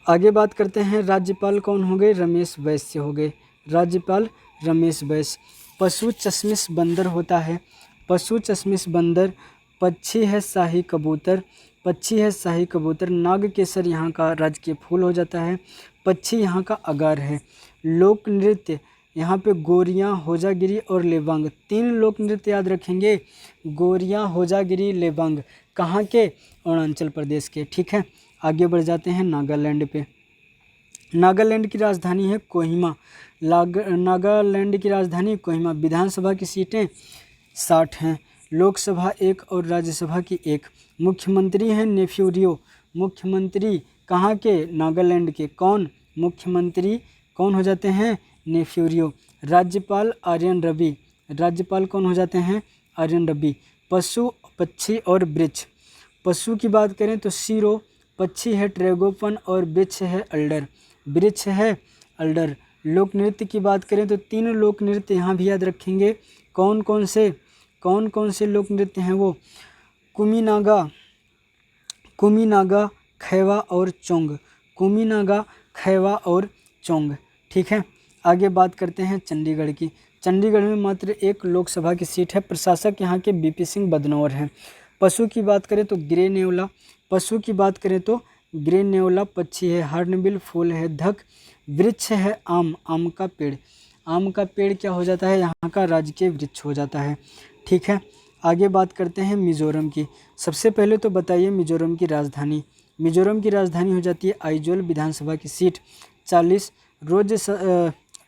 आगे बात करते हैं, राज्यपाल कौन हो गए? रमेश बैस हो गए। राज्यपाल रमेश बैस। पशु चश्मिश बंदर होता है। पशु चश्मिश बंदर। पक्षी है शाही कबूतर। पक्षी है शाही कबूतर। नाग केसर यहाँ का राजकीय फूल हो जाता है। पक्षी यहाँ का अगार है। लोक नृत्य यहाँ पे गोरियाँ, होजागिरी और लेबांग। 3 लोक नृत्य याद रखेंगे, गोरियाँ, होजागिरी, लेबांग। कहाँ के? अरुणाचल प्रदेश के। ठीक है। आगे बढ़ जाते हैं नागालैंड पे। नागालैंड की राजधानी है कोहिमा। नागालैंड की राजधानी कोहिमा। विधानसभा की सीटें 60 हैं, लोकसभा 1 और राज्यसभा की 1। मुख्यमंत्री हैं नेफ्यूरियो। मुख्यमंत्री कहाँ के? नागालैंड के। कौन? मुख्यमंत्री कौन हो जाते हैं? नेफ्यूरियो। राज्यपाल आर्यन रवि। राज्यपाल कौन हो जाते हैं? आर्यन रवि। पशु, पक्षी और वृक्ष। पशु की बात करें तो सीरो, पक्षी है ट्रैगोपन और वृक्ष है अल्डर। वृक्ष है अल्डर। लोक नृत्य की बात करें तो 3 लोक नृत्य यहाँ भी याद रखेंगे। कौन कौन से लोक नृत्य हैं वो? कुमीनागा, खैवा और चोंग। कुमीनागा, खैवा और चोंग। ठीक है। आगे बात करते हैं चंडीगढ़ की। चंडीगढ़ में मात्र 1 लोकसभा की सीट है। प्रशासक यहाँ के बीपी सिंह बदनौर हैं। पशु की बात करें तो ग्रे नेवला। पशु की बात करें तो ग्रे नेवला। पक्षी है हॉर्नबिल, फूल है धक, वृक्ष है आम, आम का पेड़। आम का पेड़ क्या हो जाता है? यहाँ का राजकीय वृक्ष हो जाता है। ठीक है। आगे बात करते हैं मिजोरम की। सबसे पहले तो बताइए मिजोरम की राजधानी। मिजोरम की राजधानी हो जाती है आइजोल। विधानसभा की सीट 40,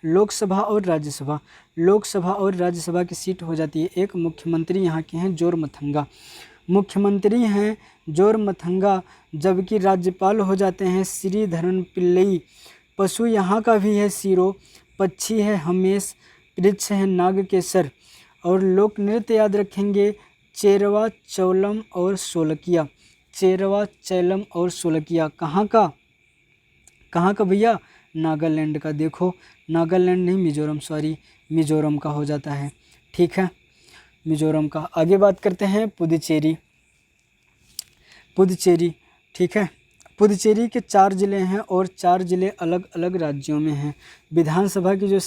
लोकसभा और राज्यसभा की सीट हो जाती है 1। मुख्यमंत्री यहाँ के हैं जोरमथंगा। मुख्यमंत्री हैं जोरमथंगा, जबकि राज्यपाल हो जाते हैं श्रीधरन पिल्लई। पशु यहाँ का भी है सीरो, पक्षी है हमेश, वृक्ष है नागकेसर और लोक नृत्य याद रखेंगे चेरवा, चौलम और सोलकिया। चेरवा, चैलम और सोलकिया कहाँ का भैया? नागालैंड का। देखो नागालैंड नहीं, मिजोरम, सॉरी, मिजोरम का हो जाता है। ठीक है, मिजोरम का। आगे बात करते हैं पुदुचेरी। ठीक है। पुदुचेरी के 4 ज़िले हैं और 4 ज़िले अलग अलग राज्यों में हैं। विधानसभा की जो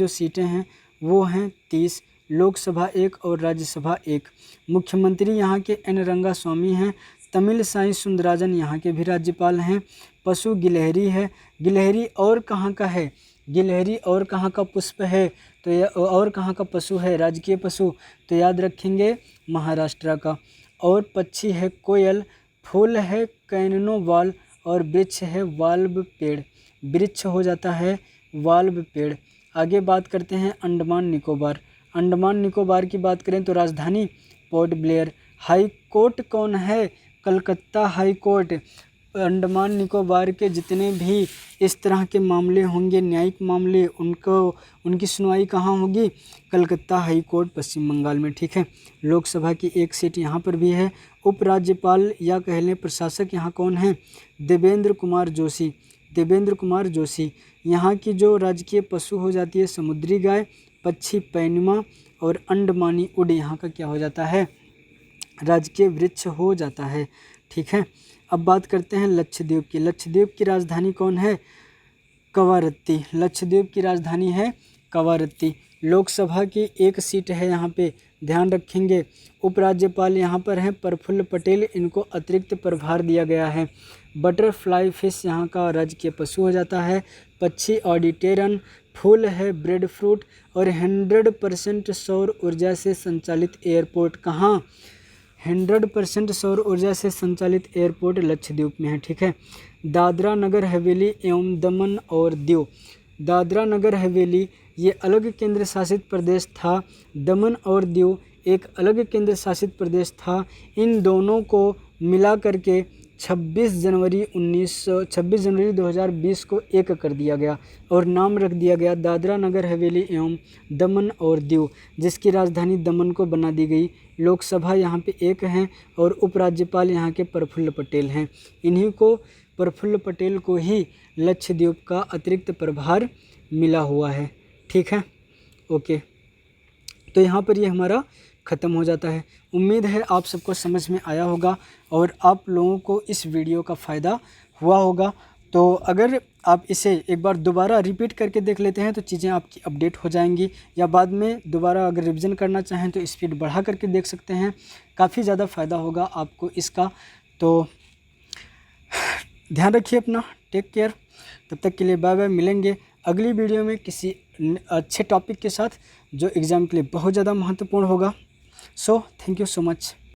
सीटें हैं वो हैं 30, लोकसभा 1 और राज्यसभा 1। मुख्यमंत्री यहाँ के एन रंगास्वामी हैं। तमिल साई सुंदराजन यहाँ के भी राज्यपाल हैं। पशु गिलहरी है। गिलहरी और कहाँ का है? गिलहरी और कहाँ का पुष्प है? तो और कहाँ का पशु है? राजकीय पशु तो याद रखेंगे महाराष्ट्र का। और पक्षी है कोयल, फूल है कैननोवाल और वृक्ष है वाल्व पेड़। वृक्ष हो जाता है वाल्व पेड़। आगे बात करते हैं अंडमान निकोबार। अंडमान निकोबार की बात करें तो राजधानी पोर्ट ब्लेयर। हाई कोर्ट कौन है? Calcutta high court. अंडमान निकोबार के जितने भी इस तरह के मामले होंगे, न्यायिक मामले, उनकी सुनवाई कहाँ होगी? कलकत्ता हाई कोर्ट पश्चिम बंगाल में। ठीक है, लोकसभा की एक सीट यहाँ पर भी है। उपराज्यपाल या कह लें प्रशासक यहाँ कौन है? देवेंद्र कुमार जोशी। देवेंद्र कुमार जोशी। यहाँ की जो राजकीय पशु हो जाती है समुद्री गाय, पक्षी पैनमा और अंडमानी उड यहाँ का क्या हो जाता है? राजकीय वृक्ष हो जाता है। ठीक है, अब बात करते हैं लक्षद्वीप की। लक्षद्वीप की राजधानी कौन है? कवारत्ती। लक्षद्वीप की राजधानी है कवारत्ती। लोकसभा की एक सीट है यहाँ पे, ध्यान रखेंगे। उपराज्यपाल यहाँ पर हैं प्रफुल्ल पटेल, इनको अतिरिक्त प्रभार दिया गया है। बटरफ्लाई फिश यहाँ का राजकीय पशु हो जाता है। पक्षी ऑडिटेरन। फूल है ब्रेड फ्रूट। और 100% सौर ऊर्जा से संचालित एयरपोर्ट कहाँ? 100% सौर ऊर्जा से संचालित एयरपोर्ट लक्षद्वीप में है। ठीक है, दादरा नगर हवेली एवं दमन और दीव। दादरा नगर हवेली ये अलग केंद्र शासित प्रदेश था, दमन और दीव एक अलग केंद्र शासित प्रदेश था। इन दोनों को मिला करके 26 जनवरी 2020 को एक कर दिया गया और नाम रख दिया गया दादरा नगर हवेली एवं दमन और दीव, जिसकी राजधानी दमन को बना दी गई। लोकसभा यहाँ पे एक हैं और उपराज्यपाल यहाँ के प्रफुल्ल पटेल हैं। इन्हीं को, प्रफुल्ल पटेल को ही लक्षद्वीप का अतिरिक्त प्रभार मिला हुआ है। ठीक है, ओके, तो यहाँ पर ये हमारा ख़त्म हो जाता है। उम्मीद है आप सबको समझ में आया होगा और आप लोगों को इस वीडियो का फ़ायदा हुआ होगा। तो अगर आप इसे एक बार दोबारा रिपीट करके देख लेते हैं तो चीज़ें आपकी अपडेट हो जाएंगी, या बाद में दोबारा अगर रिवीजन करना चाहें तो स्पीड बढ़ा करके देख सकते हैं। काफ़ी ज़्यादा फ़ायदा होगा आपको इसका। तो ध्यान रखिए अपना, टेक केयर। तब तक के लिए बाय बाय। मिलेंगे अगली वीडियो में किसी अच्छे टॉपिक के साथ जो एग्ज़ाम के लिए बहुत ज़्यादा महत्वपूर्ण होगा। So thank you so much.